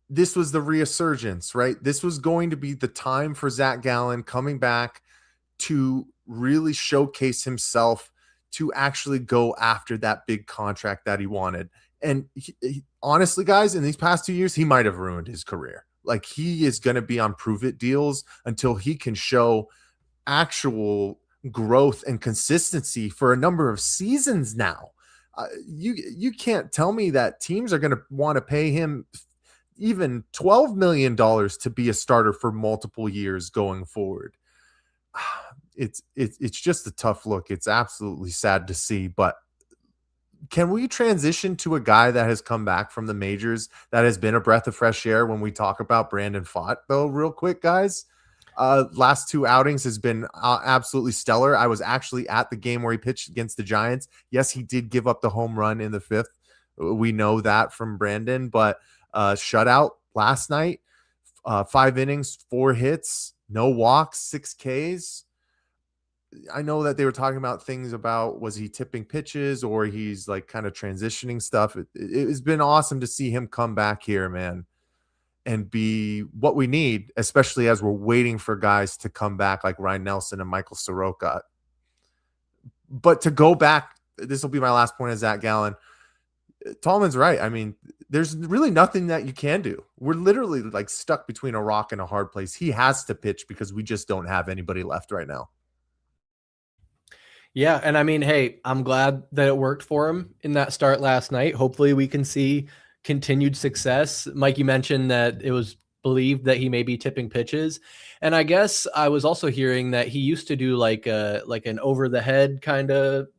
this was the resurgence, right? This was going to be the time for Zach Gallen coming back to really showcase himself, to actually go after that big contract that he wanted. And honestly, guys, in these past 2 years, he might have ruined his career. Like, he is going to be on prove-it deals until he can show actual growth and consistency for a number of seasons now. You can't tell me that teams are going to want to pay him even $12 million to be a starter for multiple years going forward. It's just a tough look. It's absolutely sad to see. But can we transition to a guy that has come back from the majors that has been a breath of fresh air when we talk about Brandon Pfaadt, though, real quick, guys? Last 2 outings has been absolutely stellar. I was actually at the game where he pitched against the Giants. Yes, he did give up the home run in the 5th. We know that from Brandon, but shutout last night, 5 innings, 4 hits, no walks, 6 Ks. I know that they were talking about things about, was he tipping pitches or he's like kind of transitioning stuff. It's been awesome to see him come back here, man, and be what we need, especially as we're waiting for guys to come back like Ryan Nelson and Michael Soroka. But to go back, this will be my last point, as Zach Gallen. Tallman's right. I mean, there's really nothing that you can do. We're literally like stuck between a rock and a hard place. He has to pitch because we just don't have anybody left right now. Yeah, and I mean, hey, I'm glad that it worked for him in that start last night. Hopefully we can see continued success. Mike, you mentioned that it was believed that he may be tipping pitches. And I guess I was also hearing that he used to do like an over the head kind of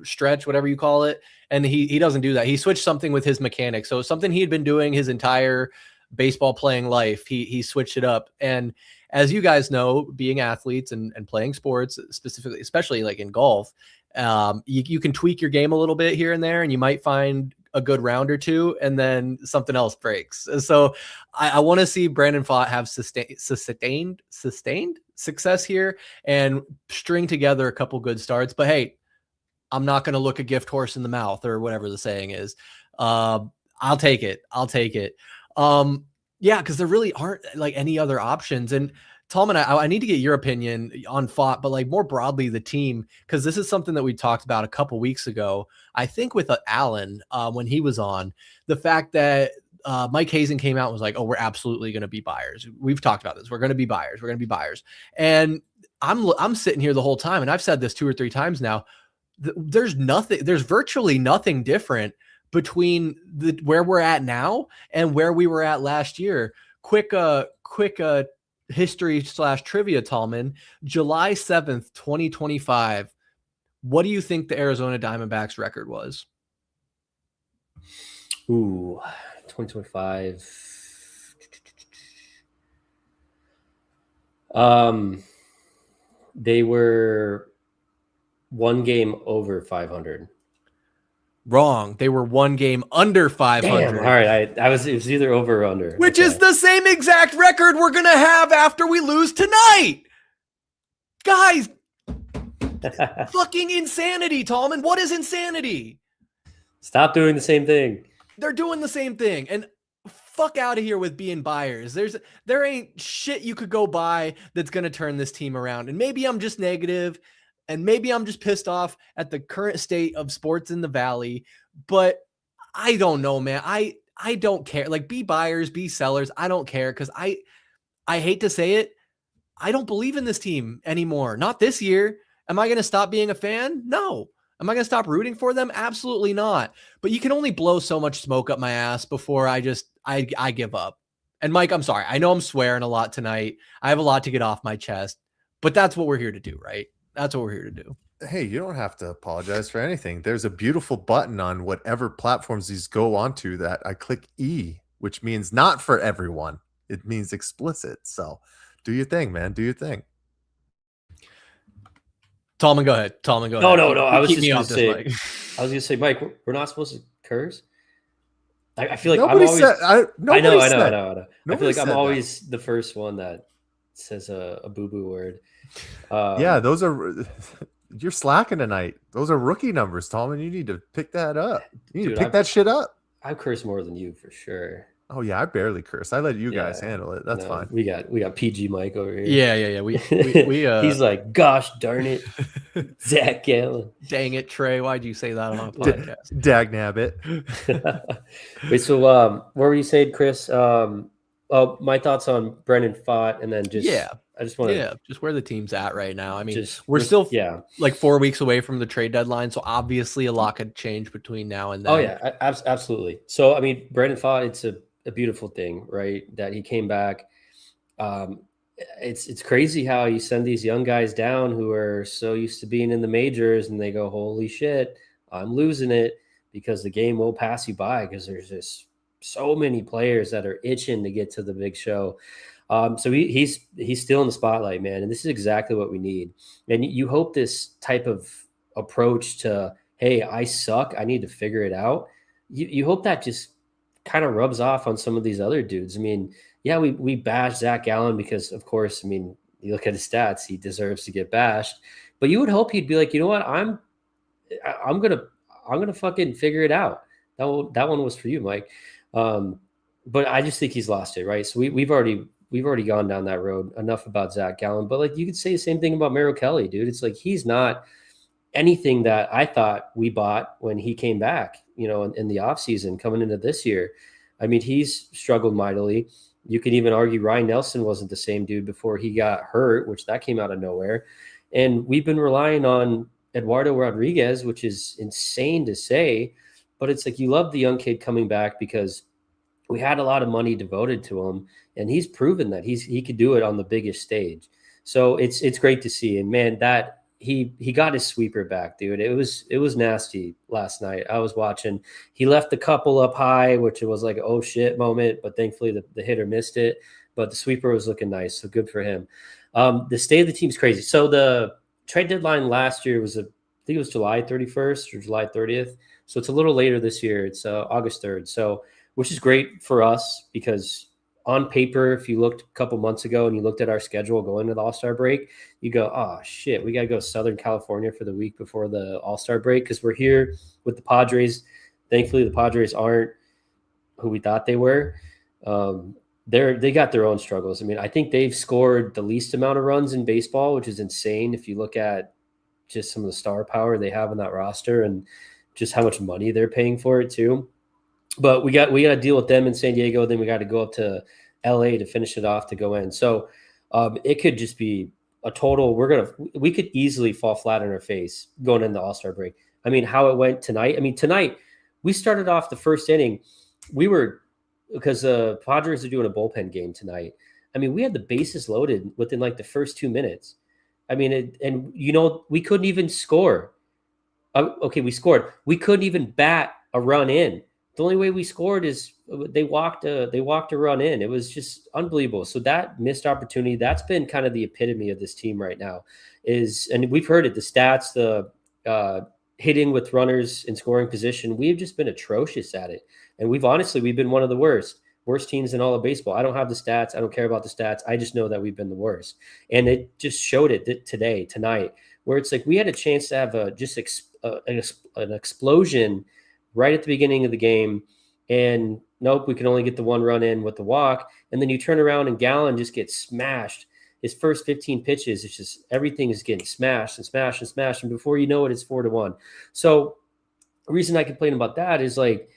stretch, whatever you call it. And he doesn't do that. He switched something with his mechanics. So something he had been doing his entire baseball playing life, he switched it up. And as you guys know, being athletes and playing sports, specifically, especially like in golf, you can tweak your game a little bit here and there, and you might find a good round or two, and then something else breaks. So I want to see Brandon Pfaadt have sustained success here and string together a couple good starts. But hey, I'm not going to look a gift horse in the mouth, or whatever the saying is. I'll take it. Yeah, because there really aren't like any other options. And Tallman, I need to get your opinion on Pfaadt, but like more broadly the team, because this is something that we talked about a couple weeks ago. I think with Allen when he was on, the fact that Mike Hazen came out and was like, "Oh, we're absolutely going to be buyers. We've talked about this. We're going to be buyers. We're going to be buyers." And I'm sitting here the whole time, and I've said this 2 or 3 times now. There's virtually nothing different between where we're at now and where we were at last year. Quick history / trivia, Tallman. July 7th, 2025. What do you think the Arizona Diamondbacks record was? Ooh, 2025. They were 1 game over 500. Wrong. They were 1 game under 500. Damn, all right, it was either over or under. Which is the same exact record we're going to have after we lose tonight. Guys, fucking insanity, Tallman. What is insanity? Stop doing the same thing. They're doing the same thing. And fuck out of here with being buyers. There ain't shit you could go buy that's going to turn this team around. And maybe I'm just negative, and maybe I'm just pissed off at the current state of sports in the Valley, but I don't know, man. I don't care. Like, be buyers, be sellers. I don't care, because I hate to say it, I don't believe in this team anymore. Not this year. Am I going to stop being a fan? No. Am I going to stop rooting for them? Absolutely not. But you can only blow so much smoke up my ass before I give up. And Mike, I'm sorry. I know I'm swearing a lot tonight. I have a lot to get off my chest, but that's what we're here to do, right? That's what we're here to do. Hey, you don't have to apologize for anything. There's a beautiful button on whatever platforms these go onto that I click E, which means not for everyone. It means explicit. So do your thing, man. Do your thing. Tallman, go ahead. Tallman, go No, ahead. no. I was Keep just me going off to this, say, Mike. I was going to say, Mike, we're not supposed to curse. I feel like Nobody I'm always. said. I know. I said- feel nobody like I'm said that. always the first one that says a boo-boo word. Yeah, those are. You're slacking tonight. Those are rookie numbers, Tallman. You need to pick that up. You need Dude, to pick that shit up. I curse more than you for sure. Oh yeah, I barely curse. I let you guys Yeah. handle it. That's No, fine. We got PG Mike over here. Yeah. We He's like, gosh darn it, Zach Gallen. dang it, Trey. Why'd you say that on a podcast? Dagnabbit. Wait, so what were you saying, Chris? My thoughts on Brendan Pfaadt, and then just I just want to just where the team's at right now. I mean, just we're still like 4 weeks away from the trade deadline, so obviously a lot could change between now and then. Oh yeah, absolutely. So I mean, Brendan Pfaadt, it's a beautiful thing, right? That he came back. It's crazy how you send these young guys down who are so used to being in the majors, and they go, holy shit, I'm losing it, because the game will pass you by, because there's just so many players that are itching to get to the big show. So he's still in the spotlight, man. And this is exactly what we need. And you hope this type of approach to, hey, I suck, I need to figure it out. You hope that just kind of rubs off on some of these other dudes. I mean, yeah, we bash Zach Gallen because, of course, I mean, you look at his stats, he deserves to get bashed. But you would hope he'd be like, you know what, I'm gonna fucking figure it out. That one was for you, Mike. But I just think he's lost it, right? So we've already gone down that road. Enough about Zach Gallen. But like, you could say the same thing about Merrill Kelly, dude. It's like, he's not anything that I thought we bought when he came back, you know, in the offseason coming into this year. I mean, he's struggled mightily. You could even argue Ryan Nelson wasn't the same dude before he got hurt, which that came out of nowhere. And we've been relying on Eduardo Rodriguez, which is insane to say, but it's like, you love the young kid coming back because we had a lot of money devoted to him, and he's proven that he could do it on the biggest stage. So it's great to see. And man, that he got his sweeper back, dude. It was nasty last night. I was watching. He left the couple up high, which it was like, oh shit moment, but thankfully the hitter missed it. But the sweeper was looking nice, so good for him. The state of the team's crazy. So the trade deadline last year was I think it was July 31st or July 30th. So it's a little later this year. It's August 3rd. So, which is great for us, because on paper, if you looked a couple months ago and you looked at our schedule going to the All-Star break, you go, oh shit, we got to go Southern California for the week before the All-Star break, because we're here with the Padres. Thankfully, the Padres aren't who we thought they were. They got their own struggles. I mean, I think they've scored the least amount of runs in baseball, which is insane if you look at just some of the star power they have on that roster and just how much money they're paying for it too. But we got to deal with them in San Diego. Then we got to go up to LA to finish it off to go in. So it could just be a total. We could easily fall flat on our face going into the All-Star break. I mean, how it went tonight. I mean, tonight we started off the first inning. Because the Padres are doing a bullpen game tonight. I mean, we had the bases loaded within like the first 2 minutes. I mean, we couldn't even score. Okay, we scored. We couldn't even bat a run in. The only way we scored is they walked a run in. It was just unbelievable. So that missed opportunity, that's been kind of the epitome of this team right now. And we've heard it, the stats, the hitting with runners in scoring position. We've just been atrocious at it. And we've been one of the worst. worst teams in all of baseball. I don't have the stats. I don't care about the stats. I just know that we've been the worst. And it just showed it tonight, where it's like we had a chance to have an explosion right at the beginning of the game. And nope, we can only get the one run in with the walk. And then you turn around and Gallen just gets smashed. His first 15 pitches, it's just everything is getting smashed and smashed and smashed. And before you know it, it's 4-1. So the reason I complain about that is like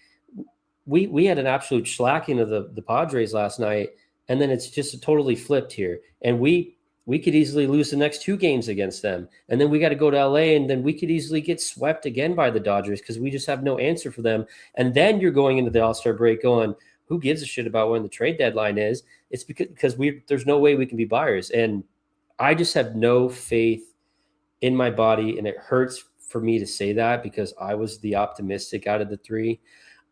we had an absolute shellacking of the Padres last night. And then it's just totally flipped here. And we could easily lose the next 2 games against them. And then we got to go to LA, and then we could easily get swept again by the Dodgers because we just have no answer for them. And then you're going into the All-Star break going, who gives a shit about when the trade deadline is? It's because there's no way we can be buyers. And I just have no faith in my body, and it hurts for me to say that because I was the optimistic out of the 3.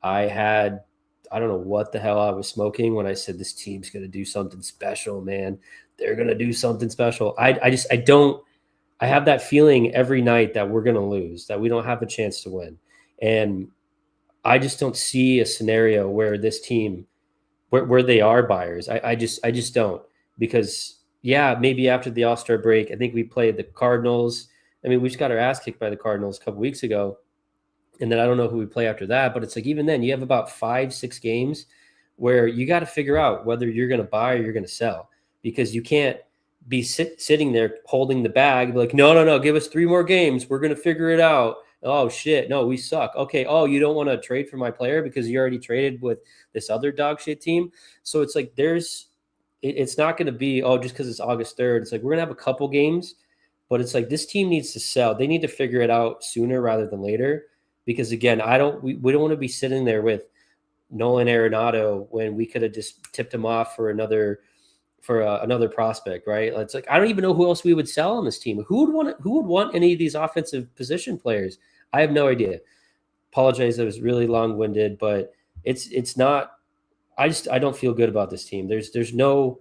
I don't know what the hell I was smoking when I said this team's going to do something special, man. They're going to do something special. I have that feeling every night that we're going to lose, that we don't have a chance to win. And I just don't see a scenario where this team, where they are buyers. I just don't, because maybe after the All-Star break, I think we played the Cardinals. I mean, we just got our ass kicked by the Cardinals a couple weeks ago. And then I don't know who we play after that, but it's like, even then you have about 5-6 games where you got to figure out whether you're going to buy or you're going to sell, because you can't be sitting there holding the bag. Like, no, give us 3 more games. We're going to figure it out. Oh shit. No, we suck. Okay. Oh, you don't want to trade for my player because you already traded with this other dog shit team. So it's like, it's not going to be, just because it's August 3rd. It's like, we're going to have a couple games, but it's like, this team needs to sell. They need to figure it out sooner rather than later. Because again, we don't want to be sitting there with Nolan Arenado when we could have just tipped him off for another prospect, right? It's like, I don't even know who else we would sell on this team. Who would want any of these offensive position players? I have no idea. Apologize, I was really long-winded, but it's not. I don't feel good about this team. There's no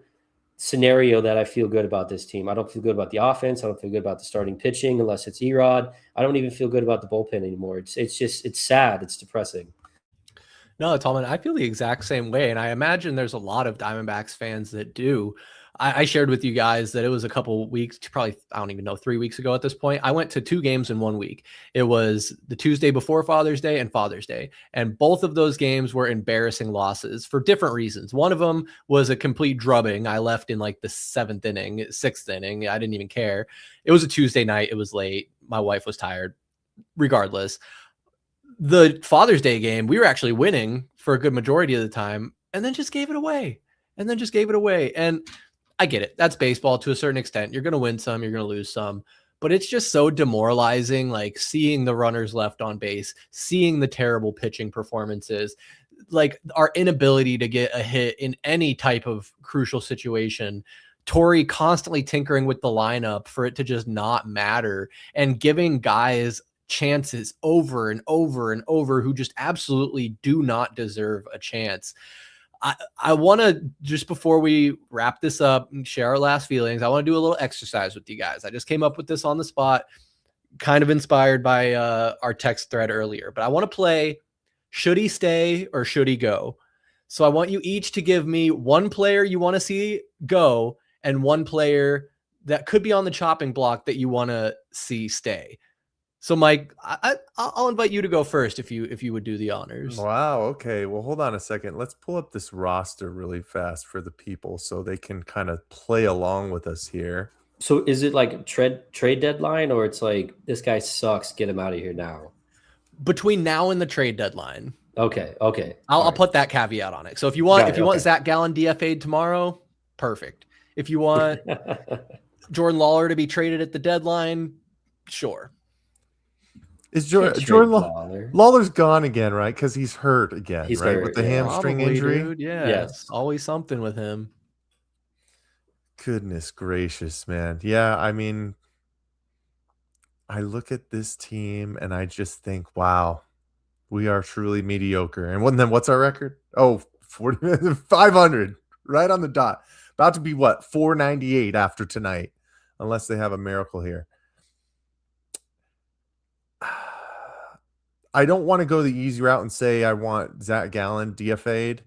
scenario that I feel good about this team. I don't feel good about the offense. I don't feel good about the starting pitching unless it's Erod. I don't even feel good about the bullpen anymore. It's sad. It's depressing. No, Tallman, I feel the exact same way. And I imagine there's a lot of Diamondbacks fans that do. I shared with you guys that it was a couple weeks, probably, I don't even know, 3 weeks ago at this point. I went to 2 games in 1 week. It was the Tuesday before Father's Day and Father's Day. And both of those games were embarrassing losses for different reasons. One of them was a complete drubbing. I left in like the 6th inning. I didn't even care. It was a Tuesday night. It was late. My wife was tired. Regardless, the Father's Day game, we were actually winning for a good majority of the time, and then just gave it away. And I get it. That's baseball to a certain extent. You're going to win some, you're going to lose some, but it's just so demoralizing. Like seeing the runners left on base, seeing the terrible pitching performances, like our inability to get a hit in any type of crucial situation. Torrey constantly tinkering with the lineup for it to just not matter, and giving guys chances over and over and over who just absolutely do not deserve a chance. I want to, just before we wrap this up and share our last feelings, I want to do a little exercise with you guys. I just came up with this on the spot, kind of inspired by our text thread earlier, but I want to play should he stay or should he go? So I want you each to give me one player you want to see go and one player that could be on the chopping block that you want to see stay. So, Mike, I'll invite you to go first if you would do the honors. Wow. Okay. Well, hold on a second. Let's pull up this roster really fast for the people so they can kind of play along with us here. So is it like trade deadline, or it's like this guy sucks, get him out of here now? Between now and the trade deadline. Okay. I'll put that caveat on it. So if you want Zach Gallen DFA'd tomorrow, perfect. If you want Jordan Lawler to be traded at the deadline, sure. Is Jordan Lawler's gone again, right? Because he's hurt again, he's right? Hurt, with the hamstring injury. Dude, yeah. Yes. Always something with him. Goodness gracious, man. Yeah, I mean, I look at this team and I just think, wow, we are truly mediocre. And then what's our record? 500, right on the dot. About to be what? 498 after tonight, unless they have a miracle here. I don't want to go the easy route and say I want Zach Gallen DFA'd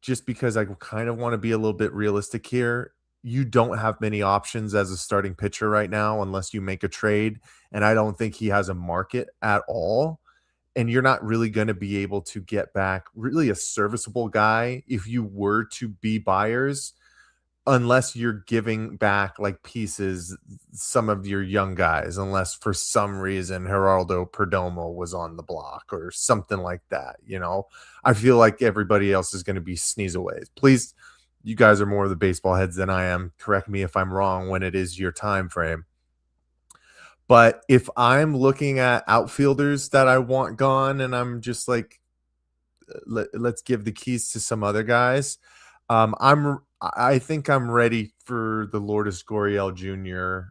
just because I kind of want to be a little bit realistic here, you don't have many options as a starting pitcher right now unless you make a trade. And I don't think he has a market at all. And you're not really going to be able to get back really a serviceable guy if you were to be buyers, unless you're giving back like pieces, some of your young guys, unless for some reason Geraldo Perdomo was on the block or something like that. You know, I feel like everybody else is going to be sneeze aways. Please, you guys are more of the baseball heads than I am. Correct me if I'm wrong when it is your time frame. But if I'm looking at outfielders that I want gone and I'm just like, let's give the keys to some other guys, I think I'm ready for the Lourdes Gurriel Jr.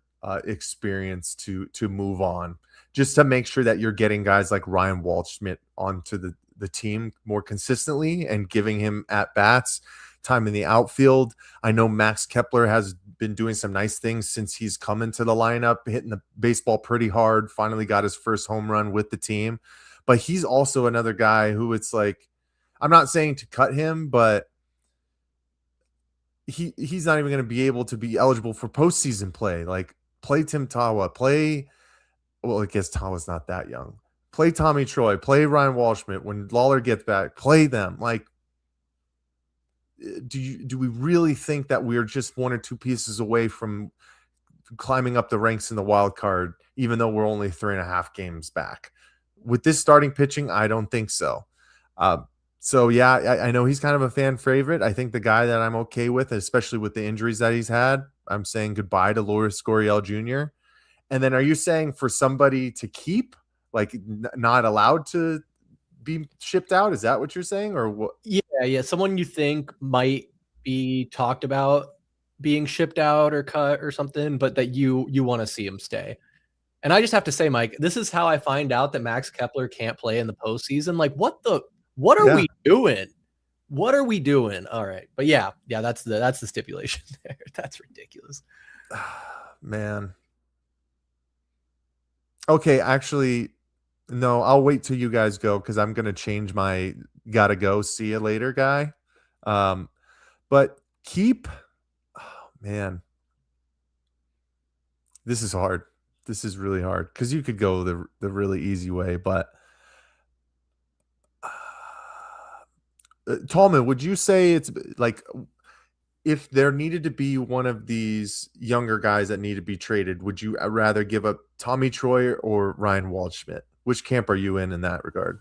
Experience to move on, just to make sure that you're getting guys like Ryan Waldschmidt onto the team more consistently and giving him at-bats, time in the outfield. I know Max Kepler has been doing some nice things since he's come into the lineup, hitting the baseball pretty hard, finally got his first home run with the team. But he's also another guy who it's like, I'm not saying to cut him, but he's not even going to be able to be eligible for postseason play. Like, play Tim Tawa, well, I guess Tawa's not that young. Play Tommy Troy, play Ryan Waldschmidt. When Lawler gets back, play them. Like, do we really think that we're just one or two pieces away from climbing up the ranks in the wild card, even though we're only 3.5 games back? With this starting pitching, I don't think so. So, yeah, I know he's kind of a fan favorite. I think the guy that I'm okay with, especially with the injuries that he's had, I'm saying goodbye to Lourdes Gurriel Jr. And then are you saying for somebody to keep, like not allowed to be shipped out? Is that what you're saying, or what? Yeah. Someone you think might be talked about being shipped out or cut or something, but that you want to see him stay. And I just have to say, Mike, this is how I find out that Max Kepler can't play in the postseason. Like, what are we doing? What are we doing? All right. But yeah, that's the stipulation there. That's ridiculous. Man. Okay, actually, no, I'll wait till you guys go because I'm going to change my gotta go, see you later guy. But keep, oh, man, this is hard. This is really hard because you could go the really easy way, but Tallman, would you say it's like if there needed to be one of these younger guys that need to be traded, would you rather give up Tommy Troy or Ryan Waldschmidt? Which camp are you in that regard?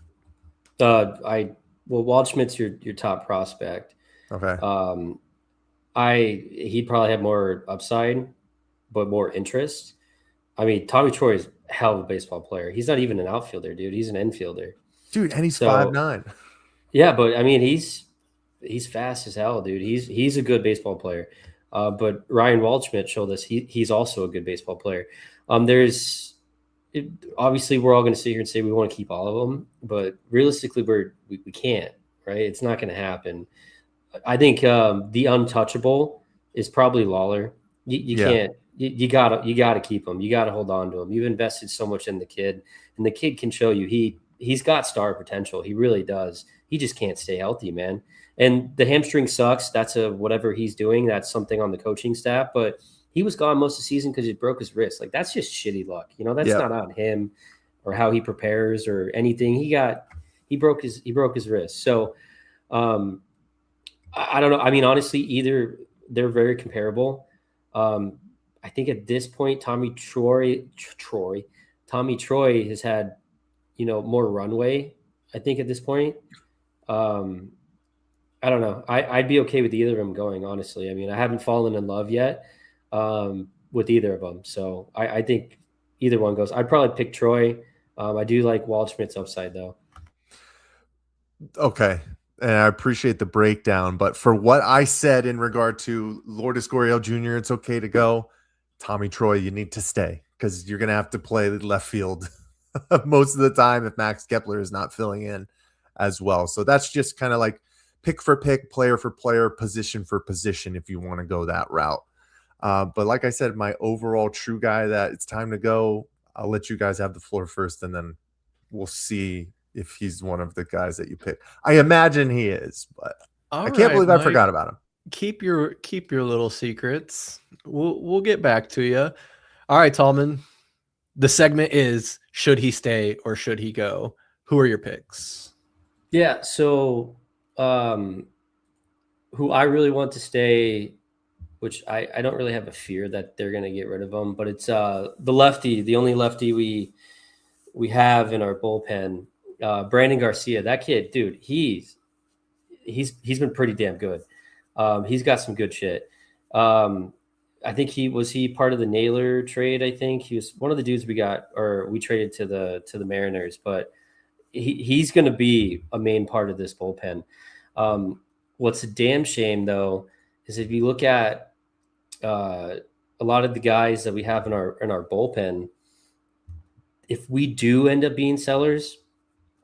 Waldschmidt's your top prospect. Okay. He'd probably have more upside, but more interest. I mean, Tommy Troy is a hell of a baseball player. He's not even an outfielder, dude. He's an infielder. Dude, and he's 5'9". Yeah, but I mean, he's fast as hell, dude. He's a good baseball player. But Ryan Waldschmidt showed us he's also a good baseball player. Obviously, we're all going to sit here and say we want to keep all of them, but realistically, we can't, right? It's not going to happen. I think the untouchable is probably Lawler. You can't. You gotta keep him. You gotta hold on to him. You've invested so much in the kid, and the kid can show you he's got star potential. He really does. He just can't stay healthy, man. And the hamstring sucks. That's whatever he's doing. That's something on the coaching staff. But he was gone most of the season because he broke his wrist. Like, that's just shitty luck. You know, that's not on him or how he prepares or anything. He broke his wrist. So I don't know. I mean, honestly, either they're very comparable. I think at this point, Tommy Troy has had, more runway. I think at this point, I don't know. I'd be okay with either of them going, honestly. I mean, I haven't fallen in love yet with either of them. So I think either one goes. I'd probably pick Troy. I do like Waldschmidt's upside, though. Okay. And I appreciate the breakdown. But for what I said in regard to Lourdes Gurriel Jr., it's okay to go. Tommy Troy, you need to stay because you're going to have to play left field most of the time if Max Kepler is not filling in as well. So that's just kind of like pick for pick, player for player, position for position if you want to go that route. But like I said, my overall true guy that it's time to go, I'll let you guys have the floor first, and then we'll see if he's one of the guys that you pick. I imagine he is, but I can't believe I forgot about him. Keep your little secrets. We'll get back to you. All right, Tallman. The segment is, should he stay or should he go? Who are your picks? Yeah, so who I really want to stay, which I don't really have a fear that they're going to get rid of him, but it's the lefty, the only lefty we have in our bullpen, Brandon Garcia. That kid, dude, he's been pretty damn good. He's got some good shit. I think he part of the Naylor trade. I think he was one of the dudes we traded to the Mariners, but he's going to be a main part of this bullpen. What's a damn shame though, is if you look at a lot of the guys that we have in our bullpen, if we do end up being sellers,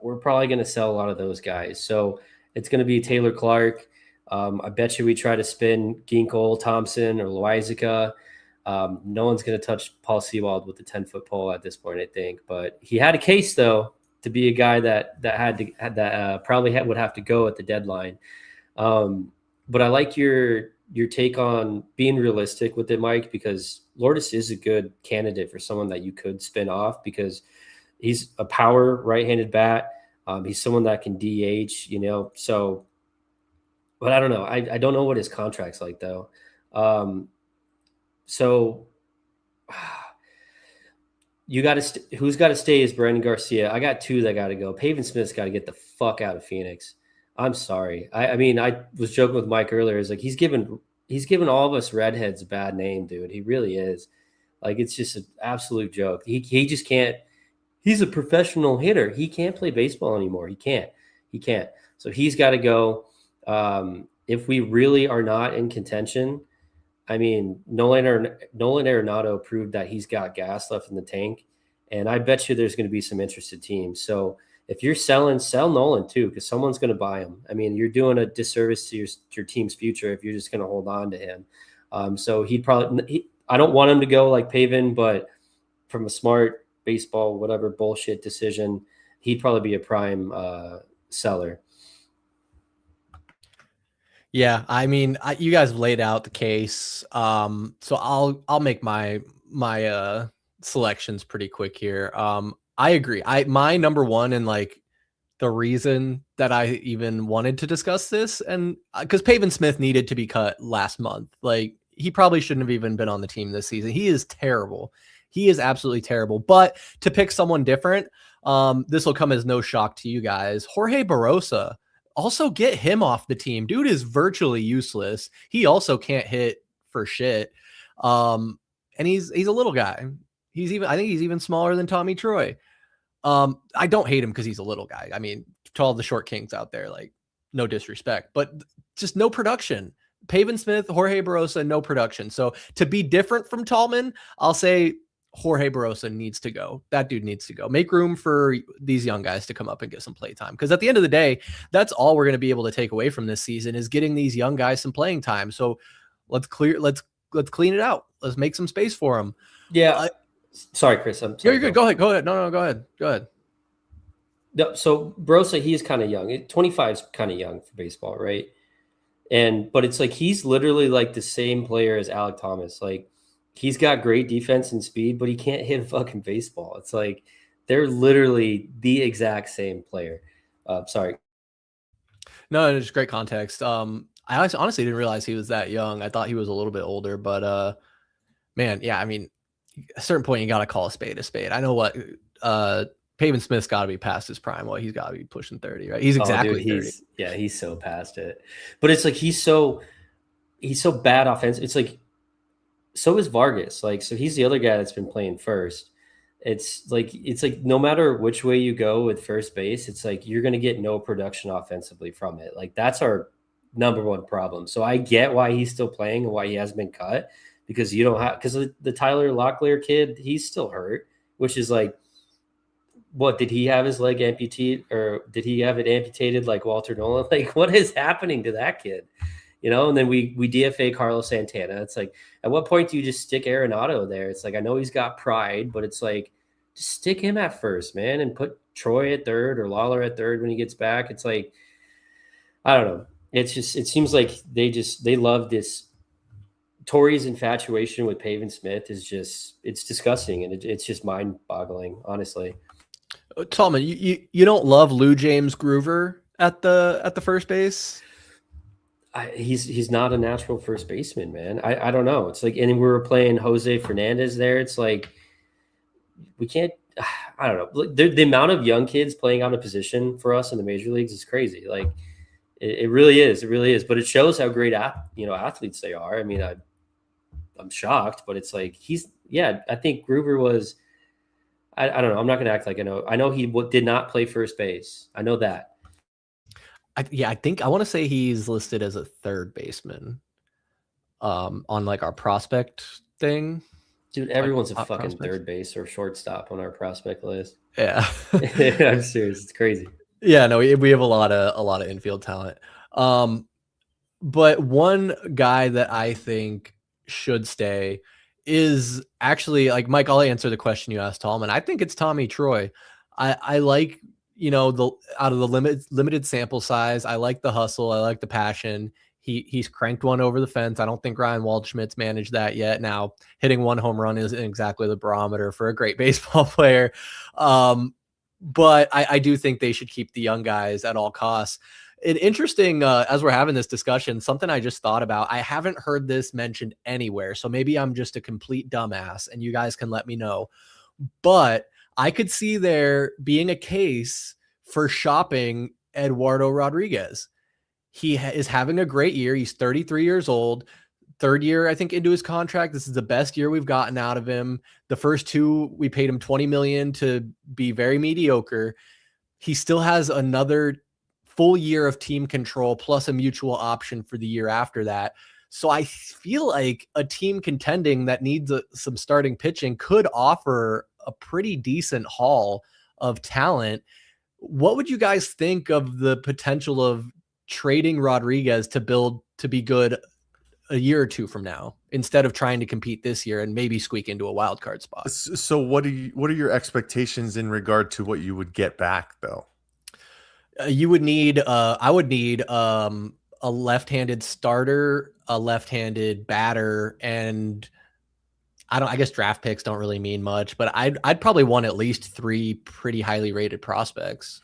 we're probably going to sell a lot of those guys. So it's going to be Taylor Clark. I bet you we try to spin Ginkel, Thompson, or Loizica. No one's going to touch Paul Sewald with the 10-foot pole at this point, I think. But he had a case, though, to be a guy that would have to go at the deadline. But I like your take on being realistic with it, Mike, because Lourdes is a good candidate for someone that you could spin off because he's a power right-handed bat. He's someone that can DH, so. But I don't know. I don't know what his contract's like, though. So you got to who's got to stay is Brandon Garcia. I got two that got to go. Pavin Smith's got to get the fuck out of Phoenix. I'm sorry. I mean, I was joking with Mike earlier. It's like he's given all of us redheads a bad name, dude. He really is. Like, it's just an absolute joke. He just can't. He's a professional hitter. He can't play baseball anymore. He can't. So he's got to go. If we really are not in contention, I mean, Nolan Arenado proved that he's got gas left in the tank, and I bet you there's going to be some interested teams. So if you're selling, sell Nolan too, because someone's going to buy him. I mean, you're doing a disservice to your team's future if you're just going to hold on to him. So I don't want him to go like Pavin, but from a smart baseball, whatever bullshit decision, he'd probably be a prime seller. Yeah, I mean, you guys have laid out the case, so I'll make my selections pretty quick here. I agree. My number one and like the reason that I even wanted to discuss this, and because Pavin Smith needed to be cut last month, like he probably shouldn't have even been on the team this season. He is terrible. He is absolutely terrible. But to pick someone different, this will come as no shock to you guys. Jorge Barosa. Also get him off the team. Dude is virtually useless. He also can't hit for shit. And he's a little guy. I think he's even smaller than Tommy Troy. I don't hate him because he's a little guy. I mean, to all the short kings out there, like, no disrespect, but just no production. Pavin Smith, Jorge Barosa, no production. So to be different from Tallman, I'll say Jorge Barosa needs to go. That dude needs to go. Make room for these young guys to come up and get some play time. Because at the end of the day, that's all we're going to be able to take away from this season is getting these young guys some playing time. So let's clean it out. Let's make some space for them. Yeah. Sorry, Chris. I'm sorry. You're good. Go ahead. No, go ahead. No, so Barosa, he's kind of young. 25 is kind of young for baseball, right? But it's like he's literally like the same player as Alec Thomas. Like, he's got great defense and speed, but he can't hit a fucking baseball. It's like they're literally the exact same player. Sorry. No, it's great context. I honestly didn't realize he was that young. I thought he was a little bit older, but man, yeah, I mean, at a certain point you got to call a spade a spade. I know what Pavin Smith's got to be past his prime. Well, he's got to be pushing 30, right? He's exactly 30. He's so past it. But it's like he's so bad offensive. It's like, so is Vargas. Like, so he's the other guy that's been playing first. It's like no matter which way you go with first base, it's like you're going to get no production offensively from it. Like, that's our number one problem. So I get why he's still playing and why he hasn't been cut, because the Tyler Locklear kid, he's still hurt, which is like, what, did he have his leg amputated, or did he have it amputated like Walter Nolan? Like, what is happening to that kid? And then we DFA Carlos Santana. It's like, at what point do you just stick Arenado there? It's like, I know he's got pride, but it's like, just stick him at first, man, and put Troy at third or Lawler at third when he gets back. It's like, I don't know. It's just, it seems like they love this. Tory's infatuation with Pavin Smith is just, it's disgusting, and it's just mind boggling, honestly. Tallman, you don't love Lou James Groover at the first base? He's not a natural first baseman, man. I don't know. It's like, and we were playing Jose Fernandez there. It's like, we can't, I don't know. The amount of young kids playing out of position for us in the major leagues is crazy. Like, it really is. It really is. But it shows how great athletes they are. I mean, I'm shocked, but it's like, I think Groover was, I don't know. I'm not going to act like I know. I know he did not play first base. I know that. I think I want to say he's listed as a third baseman on like our prospect thing. Dude, everyone's like, a fucking prospects. Third base or shortstop on our prospect list. Yeah. I'm serious. It's crazy. Yeah, no, we have a lot of infield talent. But one guy that I think should stay is actually, like, Mike, I'll answer the question you asked Tallman. I think it's Tommy Troy. I like, out of the limited sample size, I like the hustle. I like the passion. He's cranked one over the fence. I don't think Ryan Waldschmidt's managed that yet. Now, hitting one home run isn't exactly the barometer for a great baseball player. But I do think they should keep the young guys at all costs. An interesting, as we're having this discussion, something I just thought about, I haven't heard this mentioned anywhere, so maybe I'm just a complete dumbass, and you guys can let me know. But I could see there being a case for shopping Eduardo Rodriguez. He is having a great year. He's 33 years old. Third year, I think, into his contract. This is the best year we've gotten out of him. The first two, we paid him $20 million to be very mediocre. He still has another full year of team control plus a mutual option for the year after that. So I feel like a team contending that needs some starting pitching could offer a pretty decent haul of talent. What would you guys think of the potential of trading Rodriguez to build to be good a year or two from now, instead of trying to compete this year and maybe squeak into a wild card spot? So what are your expectations in regard to what you would get back, though? You would need, I would need a left-handed starter, a left-handed batter, and I guess draft picks don't really mean much, but I'd probably want at least 3 pretty highly rated prospects.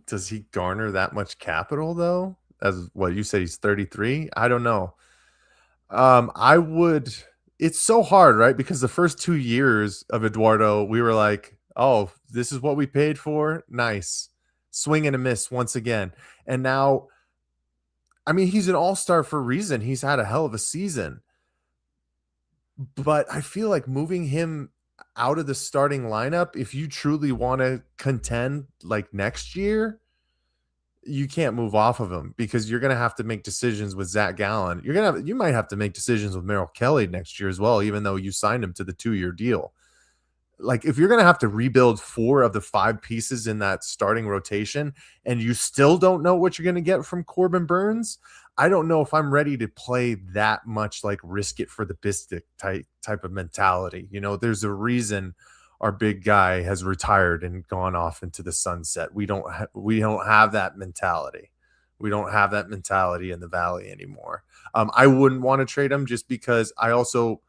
Does he garner that much capital, though? As what you said, he's 33. I don't know. It's so hard, right? Because the first 2 years of Eduardo, we were like, oh, this is what we paid for. Nice. Swing and a miss once again. And now, I mean, he's an all-star for a reason. He's had a hell of a season. But I feel like moving him out of the starting lineup, if you truly want to contend like next year, you can't move off of him, because you're going to have to make decisions with Zach Gallen. You might have to make decisions with Merrill Kelly next year as well, even though you signed him to the 2-year deal. Like, if you're going to have to rebuild 4 of the 5 pieces in that starting rotation and you still don't know what you're going to get from Corbin Burns, I don't know if I'm ready to play that much like risk it for the biscuit type of mentality. There's a reason our big guy has retired and gone off into the sunset. We don't have that mentality. We don't have that mentality in the Valley anymore. I wouldn't want to trade him, just because I also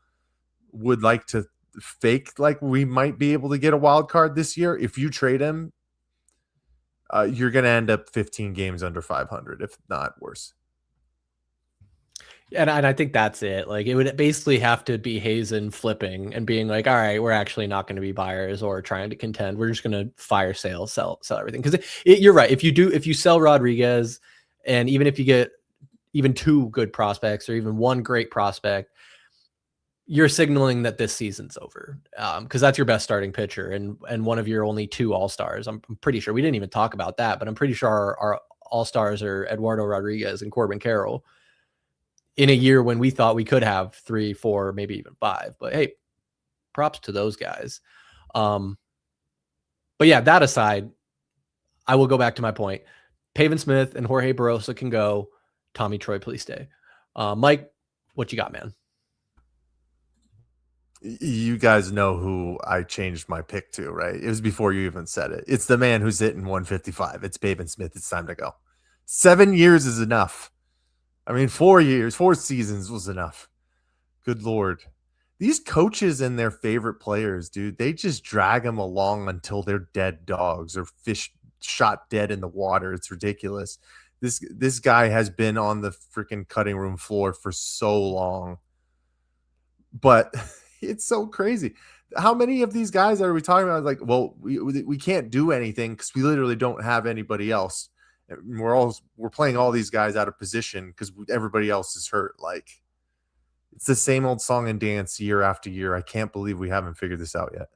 would like to fake like we might be able to get a wild card this year. If you trade him, you're going to end up 15 games under 500, if not worse. And I think that's it. Like, it would basically have to be Hazen flipping and being like, all right, we're actually not going to be buyers or trying to contend. We're just going to fire sale, sell everything. Because you're right. If you sell Rodriguez, and even if you get even 2 good prospects or even 1 great prospect, you're signaling that this season's over, because that's your best starting pitcher and one of your only 2 all-stars. I'm pretty sure we didn't even talk about that, but I'm pretty sure our all-stars are Eduardo Rodriguez and Corbin Carroll, in a year when we thought we could have 3, 4, maybe even 5. But hey, props to those guys. But yeah, that aside, I will go back to my point. Pavin Smith and Jorge Barrosa can go. Tommy Troy, please stay. Mike, what you got, man? You guys know who I changed my pick to, right? It was before you even said it. It's the man who's hitting 155. It's Pavin Smith. It's time to go. 7 years is enough. I mean, 4 years, 4 seasons was enough. Good Lord. These coaches and their favorite players, dude, they just drag them along until they're dead dogs or fish shot dead in the water. It's ridiculous. This guy has been on the freaking cutting room floor for so long. But it's so crazy. How many of these guys are we talking about? Like, well, we can't do anything because we literally don't have anybody else. We're playing all these guys out of position because everybody else is hurt. Like, it's the same old song and dance year after year. I can't believe we haven't figured this out yet.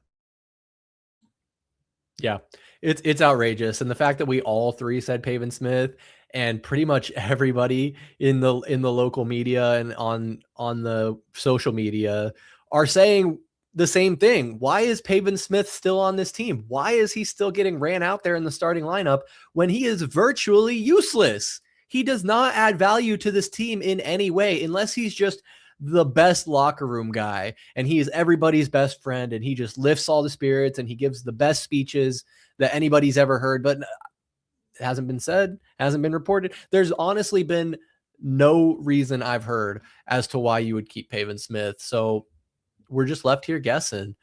Yeah, it's outrageous. And the fact that we all three said Pavin Smith and pretty much everybody in the local media and on the social media are saying the same thing. Why is Pavin Smith still on this team? Why is he still getting ran out there in the starting lineup when he is virtually useless? He does not add value to this team in any way unless he's just the best locker room guy and he is everybody's best friend and he just lifts all the spirits and he gives the best speeches that anybody's ever heard, but it hasn't been said, hasn't been reported. There's honestly been no reason I've heard as to why you would keep Pavin Smith. So we're just left here guessing.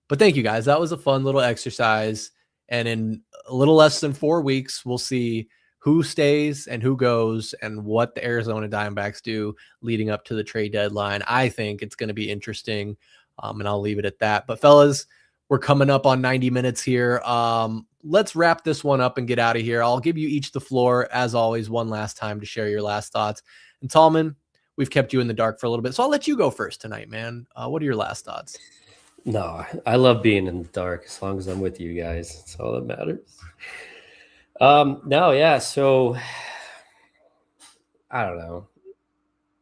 But thank you guys. That was a fun little exercise. And in a little less than 4 weeks, we'll see who stays and who goes and what the Arizona Diamondbacks do leading up to the trade deadline. I think it's going to be interesting, and I'll leave it at that. But fellas, we're coming up on 90 minutes here. Let's wrap this one up and get out of here. I'll give you each the floor, as always, one last time to share your last thoughts. And Tallman, we've kept you in the dark for a little bit, so I'll let you go first tonight, man. What are your last thoughts? No, I love being in the dark as long as I'm with you guys. That's all that matters. No, yeah. So I don't know.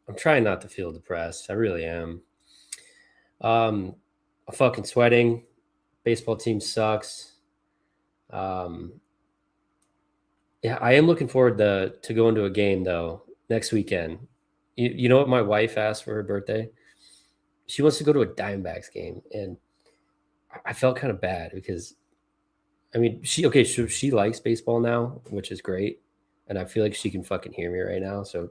I'm trying not to feel depressed. I really am. I'm fucking sweating. Baseball team sucks. Yeah, I am looking forward to going to a game though next weekend. You know what my wife asked for her birthday? She wants to go to a Diamondbacks game, and I felt kind of bad because, I mean, she likes baseball now, which is great, and I feel like she can fucking hear me right now. So,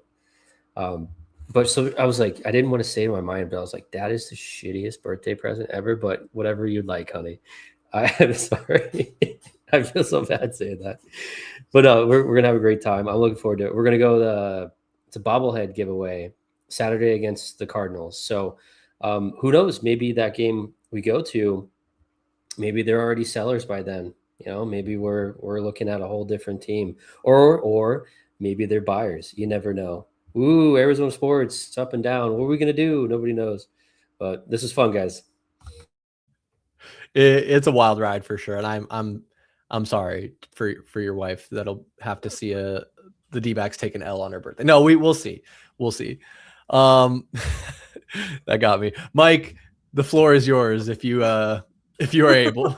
but so I was like, I didn't want to say to my mind, but I was like, that is the shittiest birthday present ever. But whatever you'd like, honey. I'm sorry. I feel so bad saying that, but we're gonna have a great time. I'm looking forward to it. We're gonna go it's a bobblehead giveaway Saturday against the Cardinals. So who knows? Maybe that game we go to, maybe they're already sellers by then. You know, maybe we're looking at a whole different team, or maybe they're buyers. You never know. Ooh, Arizona sports, it's up and down. What are we gonna do? Nobody knows. But this is fun, guys. It's a wild ride for sure, and I'm sorry for your wife that'll have to see the D-backs take an L on her birthday. No, we'll see. That got me. Mike, the floor is yours if you are able.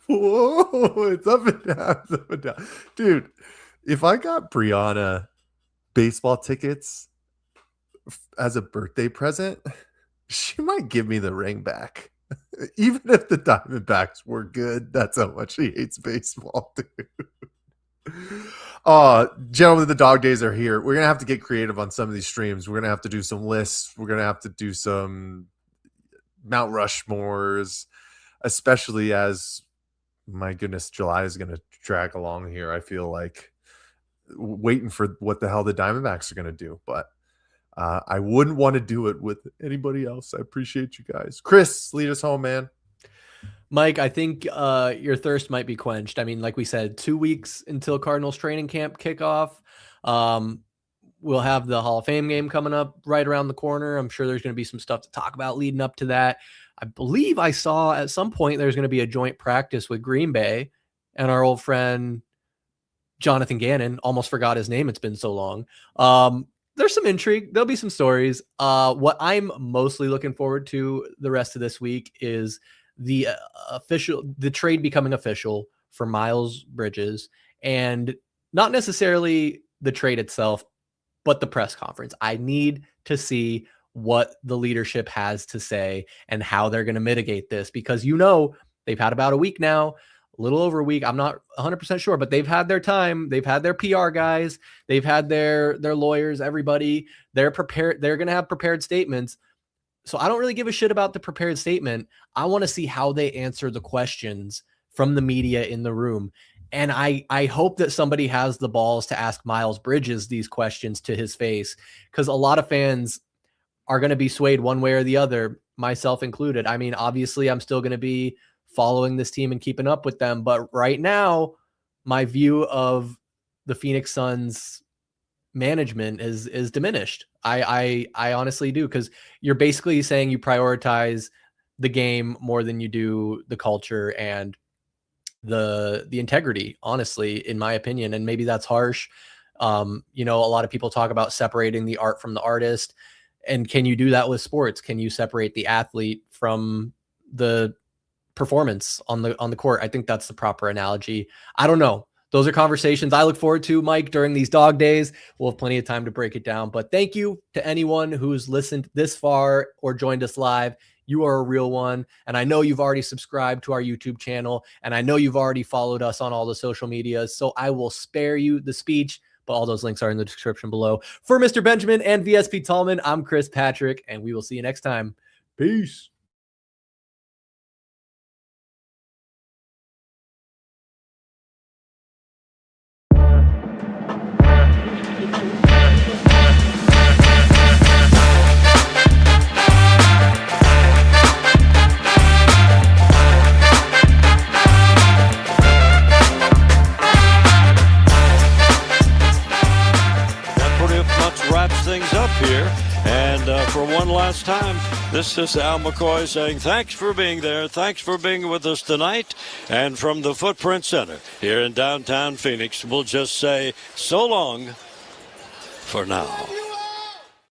Whoa, it's up and down, it's up and down. Dude, if I got Brianna baseball tickets as a birthday present, she might give me the ring back. Even if the Diamondbacks were good, that's how much she hates baseball, dude. Gentlemen, the dog days are here. We're gonna have to get creative on some of these streams. We're gonna have to do some lists. We're gonna have to do some Mount Rushmores, especially as, my goodness, July is gonna drag along here. I feel like waiting for what the hell the Diamondbacks are gonna do, but I wouldn't want to do it with anybody else. I appreciate you guys. Chris, lead us home, man. Mike, I think your thirst might be quenched. I mean, like we said, 2 weeks until Cardinals training camp kickoff. We'll have the Hall of Fame game coming up right around the corner. I'm sure there's going to be some stuff to talk about leading up to that. I believe I saw at some point there's going to be a joint practice with Green Bay and our old friend Jonathan Gannon. Almost forgot his name. It's been so long. There's some intrigue. There'll be some stories. What I'm mostly looking forward to the rest of this week is the trade becoming official for Miles Bridges, and not necessarily the trade itself, but the press conference. I need to see what the leadership has to say and how they're going to mitigate this, because they've had about a week now. a little over a week. I'm not 100% sure, but they've had their time. They've had their PR guys. They've had their lawyers, everybody. They're prepared. They're going to have prepared statements. So I don't really give a shit about the prepared statement. I want to see how they answer the questions from the media in the room. And I hope that somebody has the balls to ask Miles Bridges these questions to his face, because a lot of fans are going to be swayed one way or the other, myself included. I mean, obviously, I'm still going to be following this team and keeping up with them. But right now, my view of the Phoenix Suns management is diminished. I honestly do, because you're basically saying you prioritize the game more than you do the culture and the integrity, honestly, in my opinion. And maybe that's harsh. You know, a lot of people talk about separating the art from the artist. And can you do that with sports? Can you separate the athlete from the performance on the court? I think that's the proper analogy. I don't know. Those are conversations I look forward to, Mike, during these dog days. We'll have plenty of time to break it down. But thank you to anyone who's listened this far or joined us live. You are a real one. And I know you've already subscribed to our YouTube channel. And I know you've already followed us on all the social medias. So I will spare you the speech, but all those links are in the description below. For Mr. Benjamin and VSP Tallman, I'm Chris Patrick, and we will see you next time. Peace. Things up here, and for one last time, this is Al McCoy saying thanks for being there, thanks for being with us tonight, and from the Footprint Center here in downtown Phoenix, we'll just say so long for now.